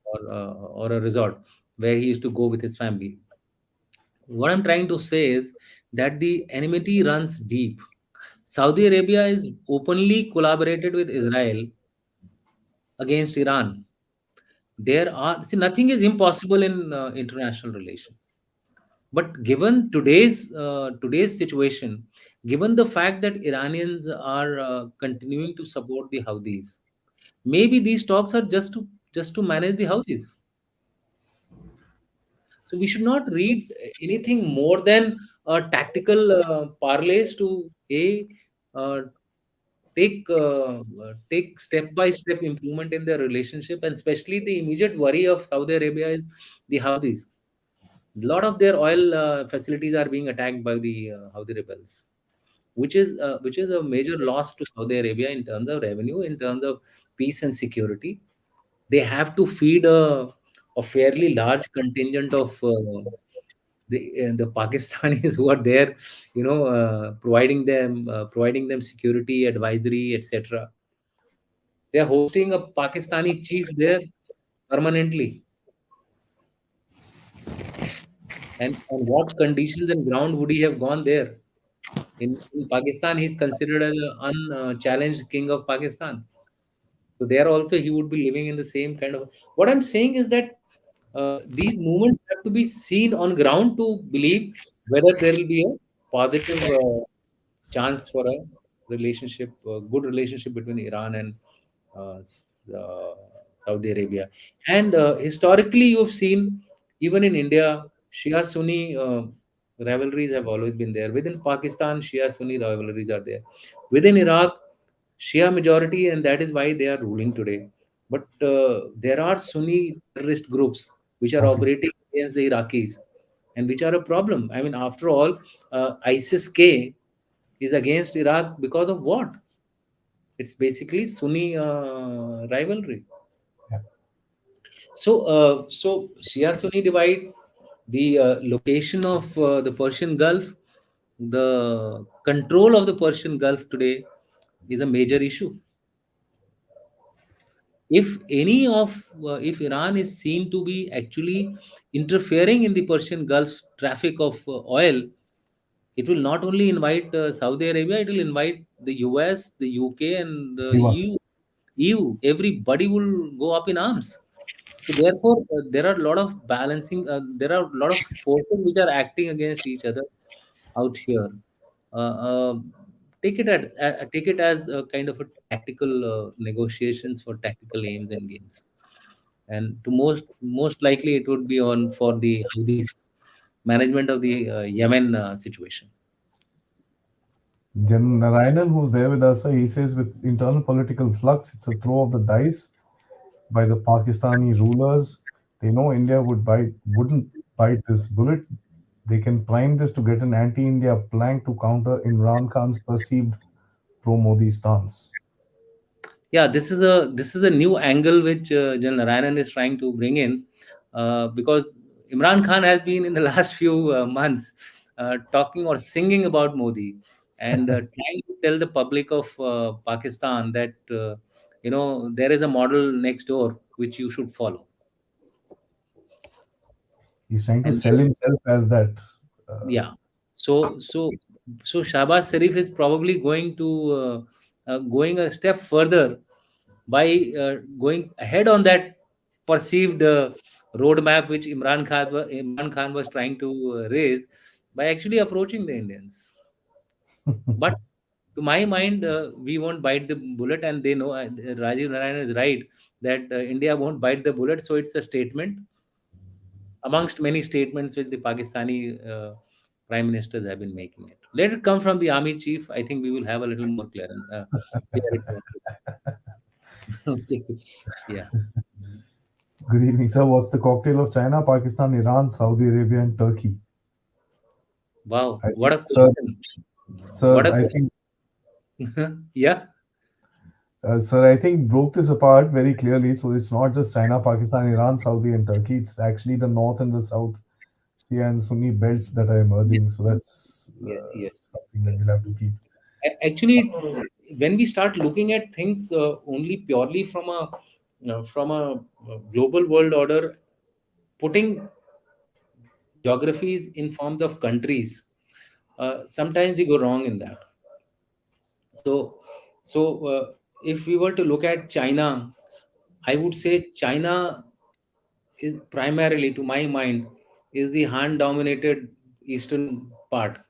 or a resort where he used to go with his family. What I'm trying to say is that the enmity runs deep. Saudi Arabia is openly collaborated with Israel against Iran. There are, see, nothing is impossible in international relations. But given today's situation, given the fact that Iranians are continuing to support the Houthis, maybe these talks are just to manage the Houthis. So we should not read anything more than tactical parlays to uh, take step by step improvement in their relationship, and especially the immediate worry of Saudi Arabia is the Houthis. A lot of their oil facilities are being attacked by the Houthi rebels, which is a major loss to Saudi Arabia in terms of revenue, in terms of peace and security. They have to feed a fairly large contingent of the Pakistanis who are there, providing them security, advisory, etc. They are hosting a Pakistani chief there permanently. And on what conditions and ground would he have gone there? In Pakistan, he's considered as an unchallenged king of Pakistan. So there also he would be living in the same kind of. What I'm saying is that these movements have to be seen on ground to believe whether there will be a positive chance for a good relationship between Iran and Saudi Arabia. And historically, you've seen even in India, Shia Sunni rivalries have always been there. Within Pakistan, Shia Sunni rivalries are there. Within Iraq, Shia majority, and that is why they are ruling today. But there are Sunni terrorist groups which are Okay. operating against the Iraqis, and which are a problem. I mean, after all, ISIS K is against Iraq because of what? It's basically Sunni rivalry. Yeah. So Shia Sunni divide, the location of the Persian Gulf, the control of the Persian Gulf today is a major issue. If Iran is seen to be actually interfering in the Persian Gulf traffic of oil, it will not only invite Saudi Arabia, it will invite the US, the UK, and the Everyone. EU. EU, everybody will go up in arms. So therefore, there are a lot of balancing. There are a lot of forces which are acting against each other out here. Uh, uh, take it as a kind of a tactical negotiations for tactical aims and gains. And to most likely, it would be on for the Houthis management of the Yemen situation. Jan Narayanan, who's there with us, he says with internal political flux, it's a throw of the dice by the Pakistani rulers. They know India wouldn't bite this bullet. They can prime this to get an anti-India plank to counter Imran Khan's perceived pro-Modi stance. Yeah, this is a new angle which General Narayanan is trying to bring in, because Imran Khan has been in the last few months talking or singing about Modi, and trying to tell the public of Pakistan that there is a model next door which you should follow. He's trying to And sell himself as that. Uh, yeah, so Shahbaz Sharif is probably going a step further by going ahead on that perceived roadmap which Imran Khan was trying to raise, by actually approaching the Indians. But to my mind, we won't bite the bullet, and they know, Rajiv Narayan is right that India won't bite the bullet. So it's a statement amongst many statements which the Pakistani prime ministers have been making it. Let it come from the army chief. I think we will have a little more clarity on this. Okay. Yeah. Good evening, sir. What's the cocktail of China, Pakistan, Iran, Saudi Arabia, and Turkey? Wow. I What think, a sir, question. What sir, a I question. think, Yeah. sir, I think broke this apart very clearly. So it's not just China, Pakistan, Iran, Saudi, and Turkey. It's actually the North and the South, Shia and Sunni belts that are Yes. emerging. So that's Yes. Yes. something that we'll have to keep. Actually, when we start looking at things only purely from a global world order, putting geographies in forms of countries, sometimes we go wrong in that. So, so if we were to look at China, I would say China is primarily, to my mind, is the Han-dominated eastern part.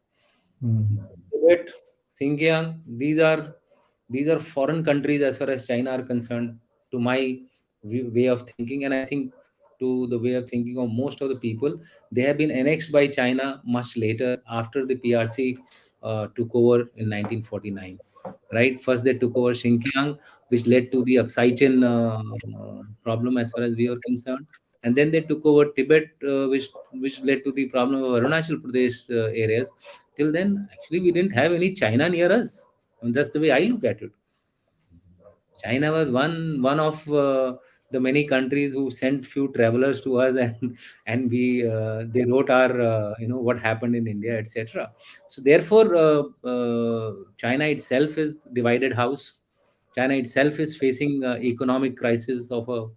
Mm. Tibet, Xinjiang, these are foreign countries as far as China are concerned, to my way of thinking, and I think to the way of thinking of most of the people. They have been annexed by China much later, after the PRC took over in 1949. Right, first they took over Xinjiang, which led to the Aksai Chin problem as far as we are concerned, and then they took over Tibet, which led to the problem of Arunachal Pradesh areas. Till then, actually, we didn't have any China near us. I mean, that's the way I look at it. China was one of the many countries who sent few travelers to us, and we they wrote our what happened in India, etc. So therefore, China itself is divided house. China itself is facing economic crisis of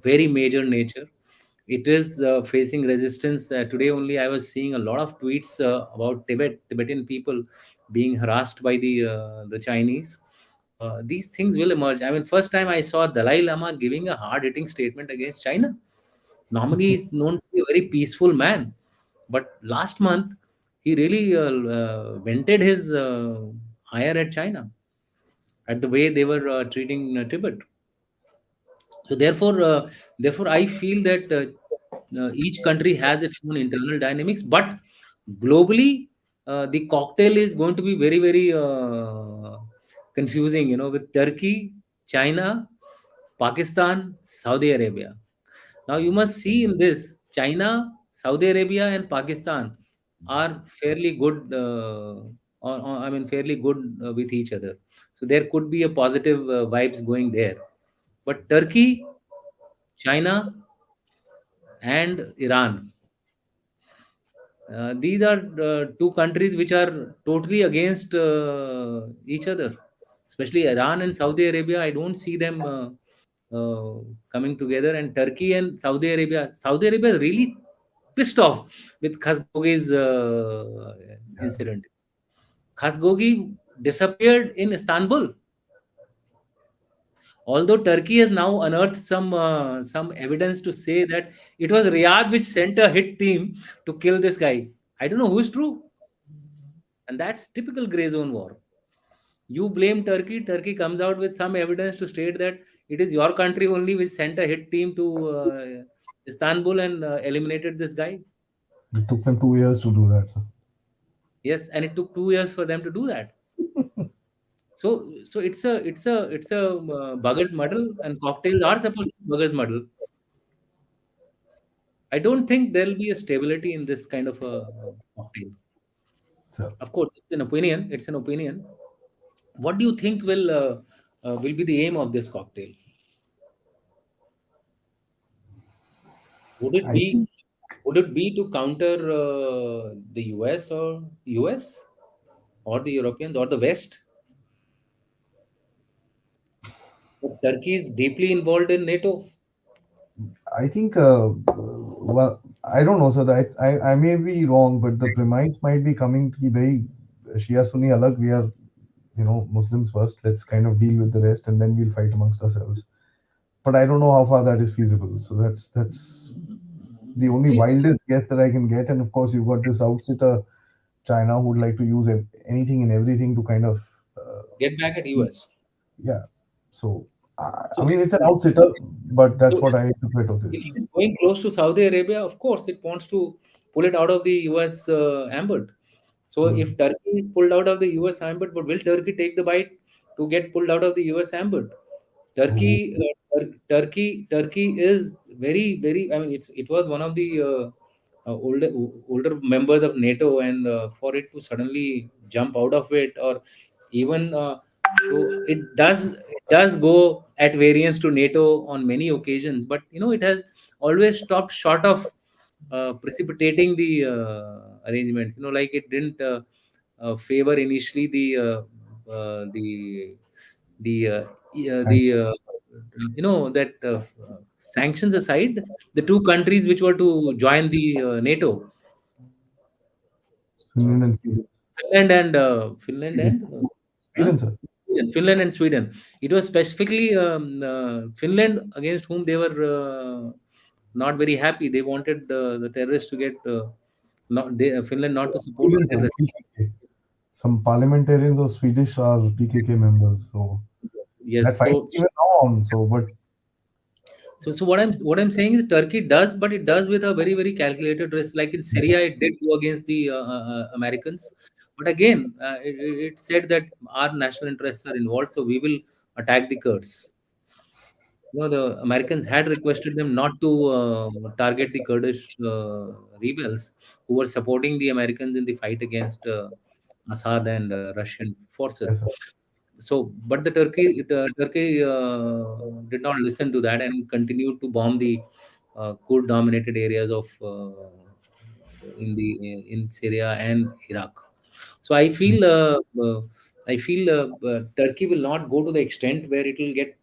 very major nature. It is facing resistance. Today only, I was seeing a lot of tweets about Tibetan people being harassed by the Chinese. These things will emerge. I mean, first time I saw Dalai Lama giving a hard-hitting statement against China. Normally, he's known to be a very peaceful man, but last month he really vented his ire at China, at the way they were treating Tibet. So therefore, I feel that each country has its own internal dynamics, but globally, the cocktail is going to be very, very confusing. With Turkey, China, Pakistan, Saudi Arabia. Now you must see in this, China, Saudi Arabia, and Pakistan are fairly good. I mean, fairly good with each other. So there could be a positive vibes going there. But Turkey, China, and Iran. These are two countries which are totally against each other, especially Iran and Saudi Arabia. I don't see them coming together. And Turkey and Saudi Arabia is really pissed off with Khashoggi's Yeah. incident. Khashoggi disappeared in Istanbul. Although Turkey has now unearthed some evidence to say that it was Riyadh which sent a hit team to kill this guy. I don't know who is true, and that's typical gray zone war. You blame Turkey, Turkey comes out with some evidence to state that it is your country only which sent a hit team to Istanbul and eliminated this guy. It took them 2 years to do that, sir. Yes, and it took 2 years for them to do that. So it's a bugger's muddle, and cocktails are supposed to be bugger's muddle. I don't think there'll be a stability in this kind of a cocktail. So Of course, it's an opinion. It's an opinion. What do you think will be the aim of this cocktail? Would it I be think would it be to counter the US or the Europeans or the West? But Turkey is deeply involved in NATO. I think well, I don't know, sir. I may be wrong, but the premise might be coming to be very Shia Sunni alag. We are, Muslims first. Let's kind of deal with the rest, and then we'll fight amongst ourselves. But I don't know how far that is feasible. So that's the only See, wildest guess that I can get. And of course, you've got this outsider China who would like to use anything and everything to kind of uh, get back at US. yeah. So So I mean, if, it's an outsider, but that's so what I interpret of if this. it's going close to Saudi Arabia, of course, it wants to pull it out of the US ambit. So Hmm. if Turkey is pulled out of the US ambit, but will Turkey take the bite to get pulled out of the US ambit? Oh, Turkey is very, very. I mean, it was one of the older members of NATO, and for it to suddenly jump out of it, or even show it does go at variance to NATO on many occasions, but it has always stopped short of precipitating the arrangements. Like it didn't favor initially the thanks. that sanctions aside, the two countries which were to join the NATO, Finland and Sweden. Finland Sweden, and huh? Sweden, sir. Finland and Sweden. It was specifically Finland, against whom they were not very happy. They wanted the terrorists to get Finland not to support Sweden, the sir. terrorists. PKK. Some parliamentarians of Swedish are PKK members, so that Yes, fight is even now on. So, but so what I'm saying is Turkey does, but it does with a very very calculated risk. Like in Syria, it did go against the Americans, but again, it said that our national interests are involved, so we will attack the Kurds. The Americans had requested them not to target the Kurdish rebels who were supporting the Americans in the fight against Assad and Russian yes, forces. sir. So, but the Turkey did not listen to that and continued to bomb the Kurd-dominated areas of in Syria and Iraq. So I feel Turkey will not go to the extent where it will get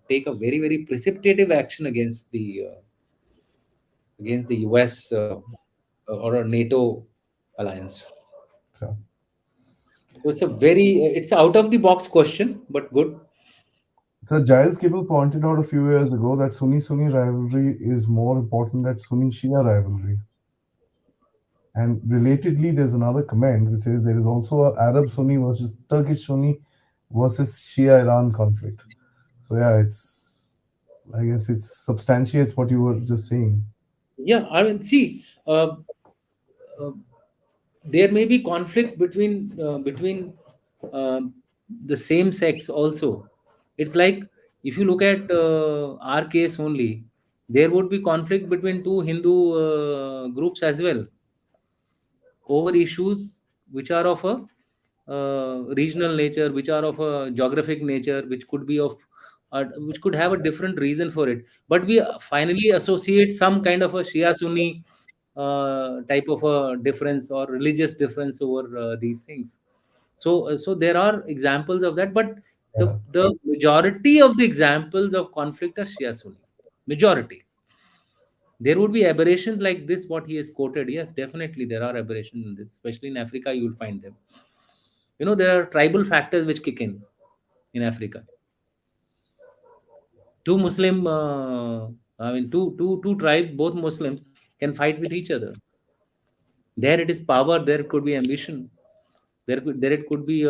take a very very precipitative action against the US or a NATO alliance. So, So it's a out of the box question, but good. so Giles Kibble pointed out a few years ago that Sunni-Sunni rivalry is more important than Sunni-Shia rivalry. And relatedly, there's another comment which says there is also a Arab Sunni versus Turkish Sunni versus Shia Iran conflict. So yeah, I guess it substantiates what you were just saying. Yeah, I mean, see, uh, there may be conflict between um, the same sex also. It's like if you look at our case only, there would be conflict between two Hindu groups as well over issues which are of a regional nature, which are of a geographic nature, which could have a different reason for it. But we finally associate some kind of a Shia Sunni type of a difference or religious difference over these things. So there are examples of that, but the Yeah, the majority of the examples of conflict are Shia Sunni. Majority. There would be aberrations like this, what he has quoted. Yes, definitely there are aberrations in this, especially in Africa, you will find them. There are tribal factors which kick in Africa. Two Muslim, I mean, two tribes, both Muslims, can fight with each other. There it is power, there it could be ambition, there it could be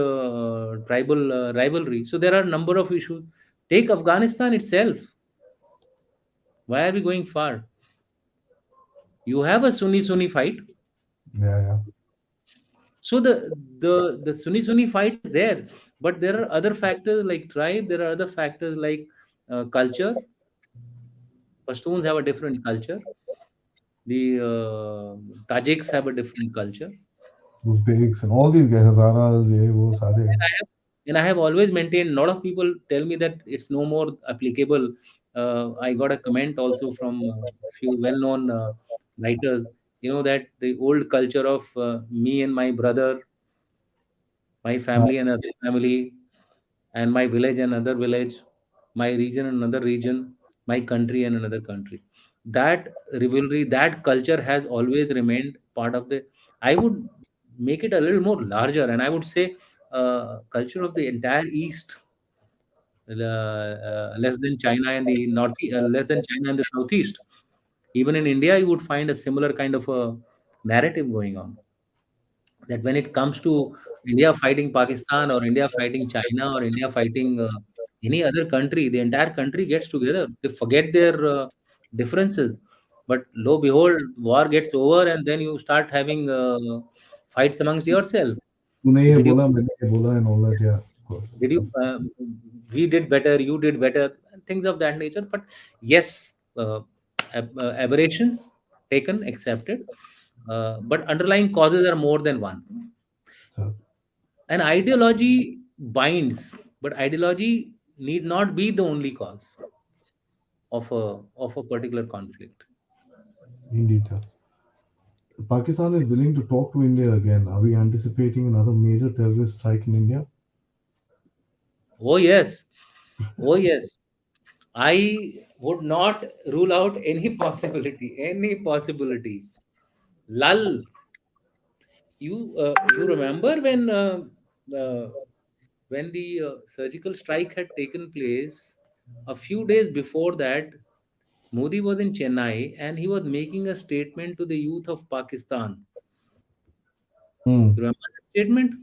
tribal rivalry. So there are a number of issues. Take Afghanistan itself. Why are we going far? You have a Sunni fight. yeah, yeah. So the Sunni fight is there. But there are other factors like tribe. There are other factors like culture. Pashtuns have a different culture. The Tajiks have a different culture. Uzbeks and all these guys, Hazaras, ye, wo, sare. And I have, and I have always maintained. A lot of people tell me that it's no more applicable. I got a comment also from a few well-known writers. You know that the old culture of me and my brother, my Ah, family and other family, and my village and another village, my region and another region, my country and another country. That rivalry, that culture has always remained part of the. I would make it a little more larger, and I would say culture of the entire East, less than China and the north, less than China and the southeast. Even in India, you would find a similar kind of a narrative going on, that when it comes to India fighting Pakistan or India fighting China or India fighting any other country, the entire country gets together. They forget their differences. But lo behold, war gets over and then you start having fights amongst yourself. तूने ये Did you? बोला, मैंने ये बोला, and all that. Yeah, of course, of Did you? course. We did better. You did better. And things of that nature. But yes, aberrations taken, accepted. But underlying causes are more than one. So, An ideology binds, but ideology need not be the only cause of a particular conflict. indeed, sir. Pakistan is willing to talk to India again. Are we anticipating another major terrorist strike in India? Oh yes, oh yes. I would not rule out any possibility. Any possibility. Lull. You remember uh, when the surgical strike had taken place? A few days before that, Modi was in Chennai and he was making a statement to the youth of Pakistan. Hmm. You remember that statement?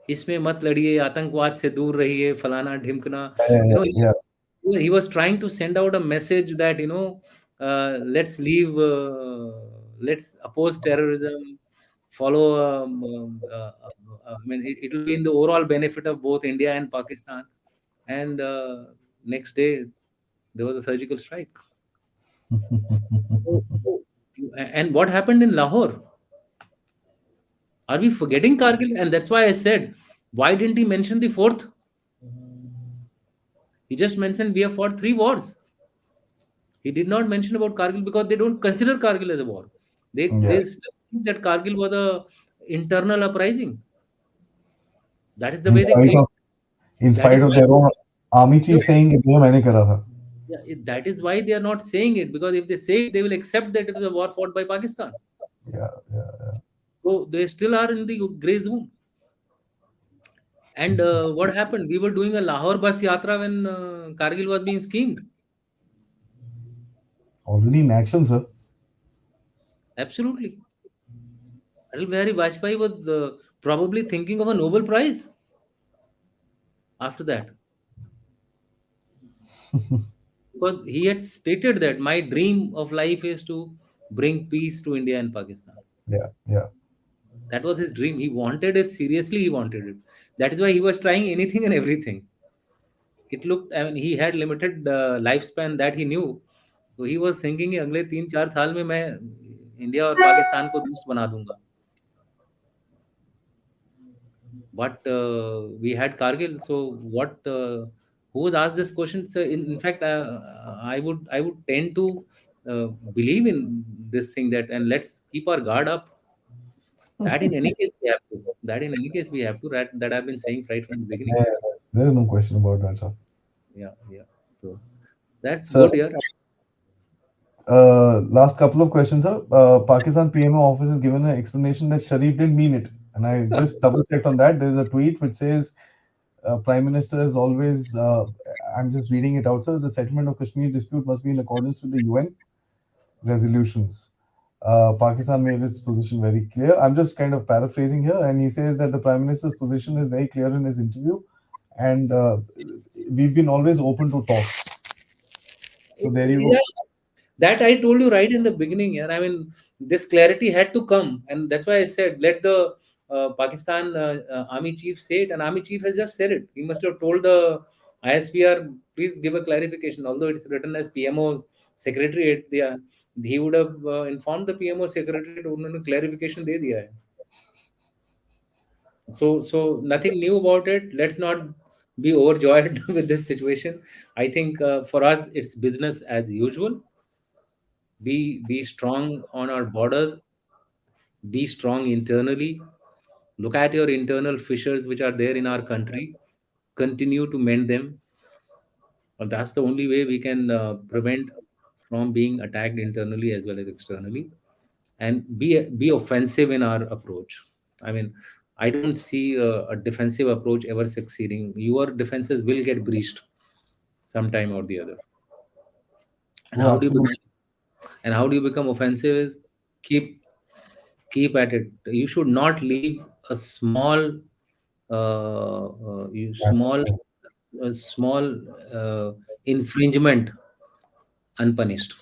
इसमें मत लड़िए, आतंकवाद से दूर रहिए, फलाना ढिमकना. You know, Yeah. he was trying to send out a message that, let's leave, let's oppose terrorism, follow. I mean, it will be in the overall benefit of both India and Pakistan. And next day, there was a surgical strike. So, and what happened in Lahore? Are we forgetting Kargil? And that's why I said, why didn't he mention the fourth? He just mentioned we have fought three wars. He did not mention about Kargil because they don't consider Kargil as a war. Yeah. They still think that Kargil was a internal uprising. That is the In way they spite claim. of in That is spite of why, their own army no, chief saying it, ये मैंने करा था. yeah, that is why they are not saying it, because if they say it, they will accept that it was a war fought by Pakistan. Yeah, yeah. So they still are in the gray zone. And what happened? We were doing a Lahore bus yatra when Kargil was being schemed. Already in action, sir. Absolutely. Atal Bihari Vajpayee was probably thinking of a Nobel Prize after that, because he had stated that my dream of life is to bring peace to India and Pakistan. Yeah, yeah. That was his dream. He wanted it seriously. He wanted it. That is why he was trying anything and everything. It looked. I mean, he had limited lifespan that he knew. So he was thinking कि अगले 3-4 साल में मैं India और पाकिस्तान को दोस्त बना दूंगा. But we had Kargil. So what? Who was asked this question? So in fact, I would tend to believe in this thing, that, and let's keep our guard up. That in any case we have to. That in any case we have to. That I've been saying right from the beginning. Yeah, there's no question about that, sir. Yeah, yeah. So that's Sir, good. Yeah. last couple of questions, sir. Pakistan PMO office has given an explanation that Sharif didn't mean it, and I just double checked on that. There's a tweet which says Prime Minister is always. I'm just reading it out, sir. The settlement of Kashmir dispute must be in accordance with the UN resolutions. Pakistan made its position very clear. I'm just kind of paraphrasing here, and he says that the Prime Minister's position is very clear in his interview, and we've been always open to talks. So there you go. Yeah, that I told you right in the beginning. Yeah, I mean, this clarity had to come, and that's why I said let the Pakistan army chief say it, and army chief has just said it. He must have told the ISPR, please give a clarification. Although it's written as PMO secretariat, he would have informed the PMO secretariat. उन्होंने clarification दे दिया है. So nothing new about it. Let's not be overjoyed with this situation. I think for us it's business as usual. Be strong on our borders. Be strong internally. Look at your internal fissures which are there in our country. Continue to mend them. That's the only way we can prevent from being attacked internally as well as externally. And be offensive in our approach. I mean, I don't see a defensive approach ever succeeding. Your defenses will get breached sometime or the other. And Oh, how do you absolutely. become and how do you become offensive? Is keep at it. You should not leave a small you Yeah, small yeah, a small infringement unpunished.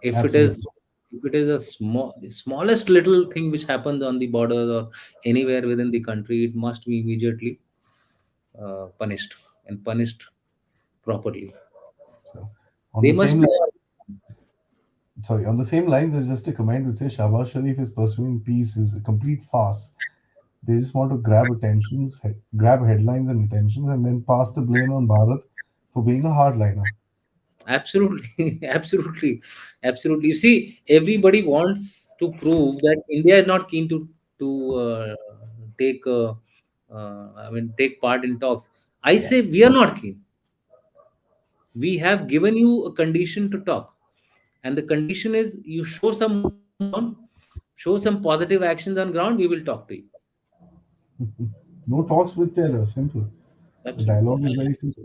If it is absolutely. if it is a smallest little thing which happens on the borders or anywhere within the country, it must be immediately punished, and punished properly. So, on They the must same be. line, sorry, on the same lines, there's just a comment which says Shahbaz Sharif is pursuing peace is a complete farce. They just want to grab headlines and attentions, and then pass the blame on Bharat for being a hardliner. Absolutely, absolutely, absolutely. You see, everybody wants to prove that India is not keen to take take part in talks. I say we are not keen. We have given you a condition to talk, and the condition is you show some movement on ground, show some positive actions on ground. We will talk to you. No talks with terror. Simple. The Absolutely, dialogue is very simple.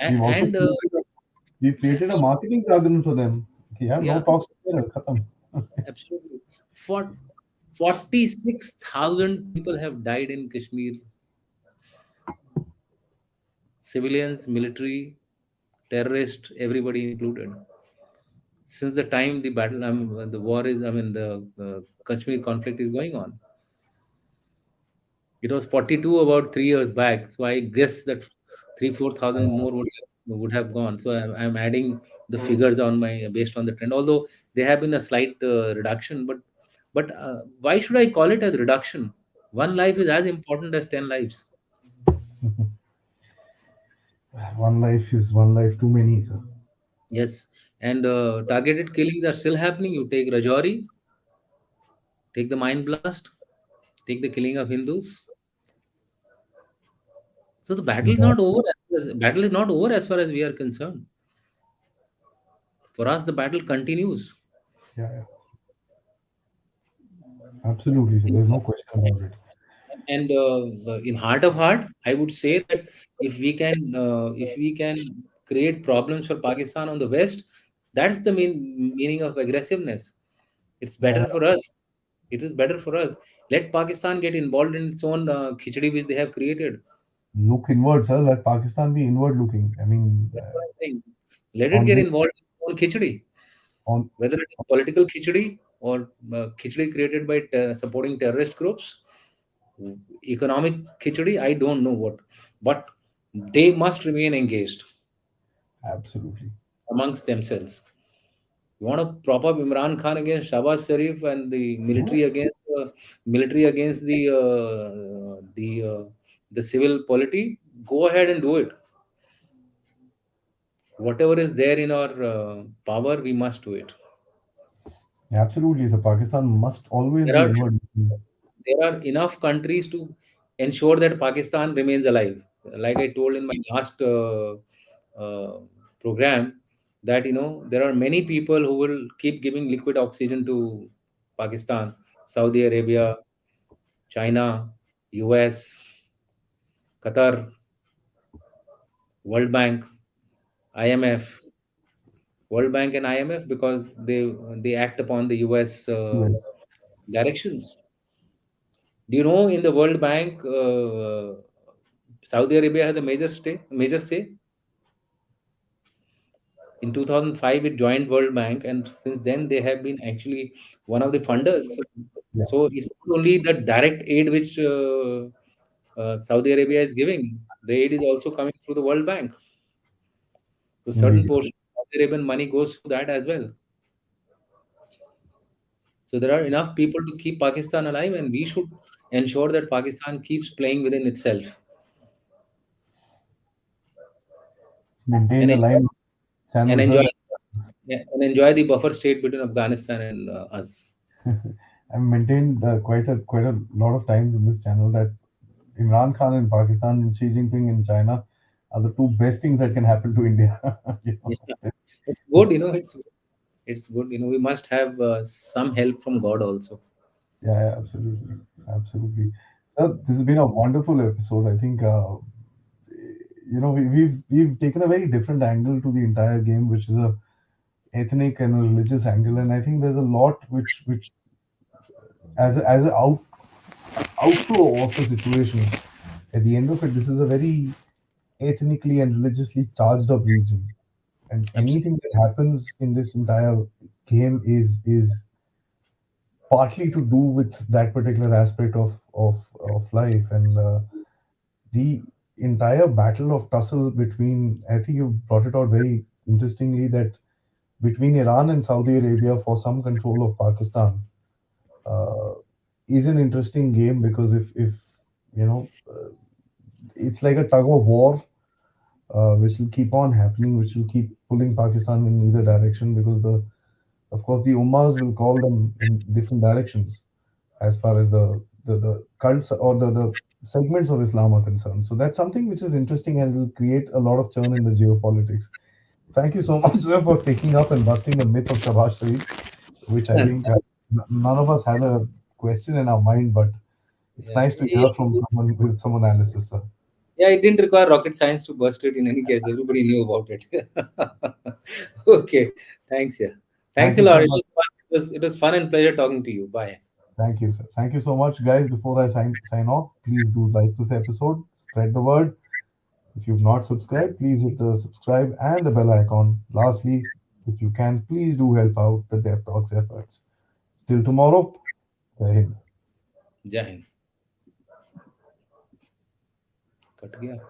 We've also and created a marketing jargon for them. Okay, yeah, no yeah, talks with terror. Khatam. absolutely. For 46,000 people have died in Kashmir, civilians, military, terrorists, everybody included. Since the time the battle, the war is, the Kashmir conflict is going on. It was 42 about 3 years back. So I guess that 4,000 more would have gone. So I'm adding the figures on my based on the trend. Although there have been a slight reduction, but why should I call it as reduction? One life is as important as 10 lives. One life is one life too many, sir. Yes, and targeted killings are still happening. You take Rajouri, take the mine blast, take the killing of Hindus. So the battle is Yeah, not over. Battle is not over as far as we are concerned. For us, the battle continues. yeah, yeah. Absolutely, sir. There's no question about it. And in heart of heart, I would say that if we can create problems for Pakistan on the west, that's the main meaning of aggressiveness. It's Yeah, better for us. It is better for us. Let Pakistan get involved in its own khichdi which they have created. look inward, sir. Let Pakistan be inward looking. I mean, That's what I'm saying. Let it on get this, involved in its own khichdi, on whether it is political khichdi or khichdi created by supporting terrorist groups, economic khichdi. I don't know what, but they must remain engaged absolutely. amongst themselves. You want to prop up Imran Khan against Shahbaz Sharif and the military against the civil polity? Go ahead and do it. Whatever is there in our power, we must do it. Absolutely, sir. Pakistan must always There be are inward looking. there are enough countries to ensure that Pakistan remains alive. Like I told in my last uh, program, that there are many people who will keep giving liquid oxygen to Pakistan, Saudi Arabia, China, US, Qatar, World Bank, IMF, World Bank and IMF, because they act upon the US Yes, directions. Do you know in the World Bank, Saudi Arabia has a major say? In 2005, it joined World Bank, and since then they have been actually one of the funders. Yeah, So it's not only the direct aid which Saudi Arabia is giving. The aid is also coming through the World Bank. So certain indeed. portion of Saudi Arabian money goes through that as well. So there are enough people to keep Pakistan alive, and we should ensure that Pakistan keeps playing within itself Maintain and the enjoy, line and channel, sir. enjoy, yeah, and enjoy the buffer state between Afghanistan and us. I've maintained quite a lot of times in this channel that Imran Khan in Pakistan and Xi Jinping in China are the two best things that can happen to India. You know, Yeah, it's, it's good. it's It's good. We must have some help from God also. yeah, yeah, absolutely, absolutely. So this has been a wonderful episode. I think we've taken a very different angle to the entire game, which is a ethnic and a religious angle, and I think there's a lot which as a outflow of the situation. At the end of it, this is a very ethnically and religiously charged up region, and Absolutely. anything that happens in this entire game is partly to do with that particular aspect of life. And the entire battle of tussle between, I think you brought it out very interestingly, that between Iran and Saudi Arabia for some control of Pakistan uh, is an interesting game, because if you know it's like a tug of war, which will keep on happening, which will keep pulling Pakistan in either direction, because of course the ummahs will call them in different directions as far as the cults or the segments of Islam are concerned. So that's something which is interesting and will create a lot of churn in the geopolitics. Thank you so much, sir, for taking up and busting the myth of Shahbaz Sharif, which I think none of us had a question in our mind, but it's Yeah. nice to hear from someone with some analysis, sir. Yeah, it didn't require rocket science to bust it in any case. Everybody knew about it. Okay. Thanks. Yeah. Thanks Thank a you lot. so It much. was fun. It was fun and pleasure talking to you. Bye. Thank you, sir. Thank you so much, guys. Before I sign off, please do like this episode, spread the word. If you've not subscribed, please hit the subscribe and the bell icon. Lastly, if you can, please do help out the Dev Talks efforts. Till tomorrow, Jai Hind. Jai Hind. Cut गया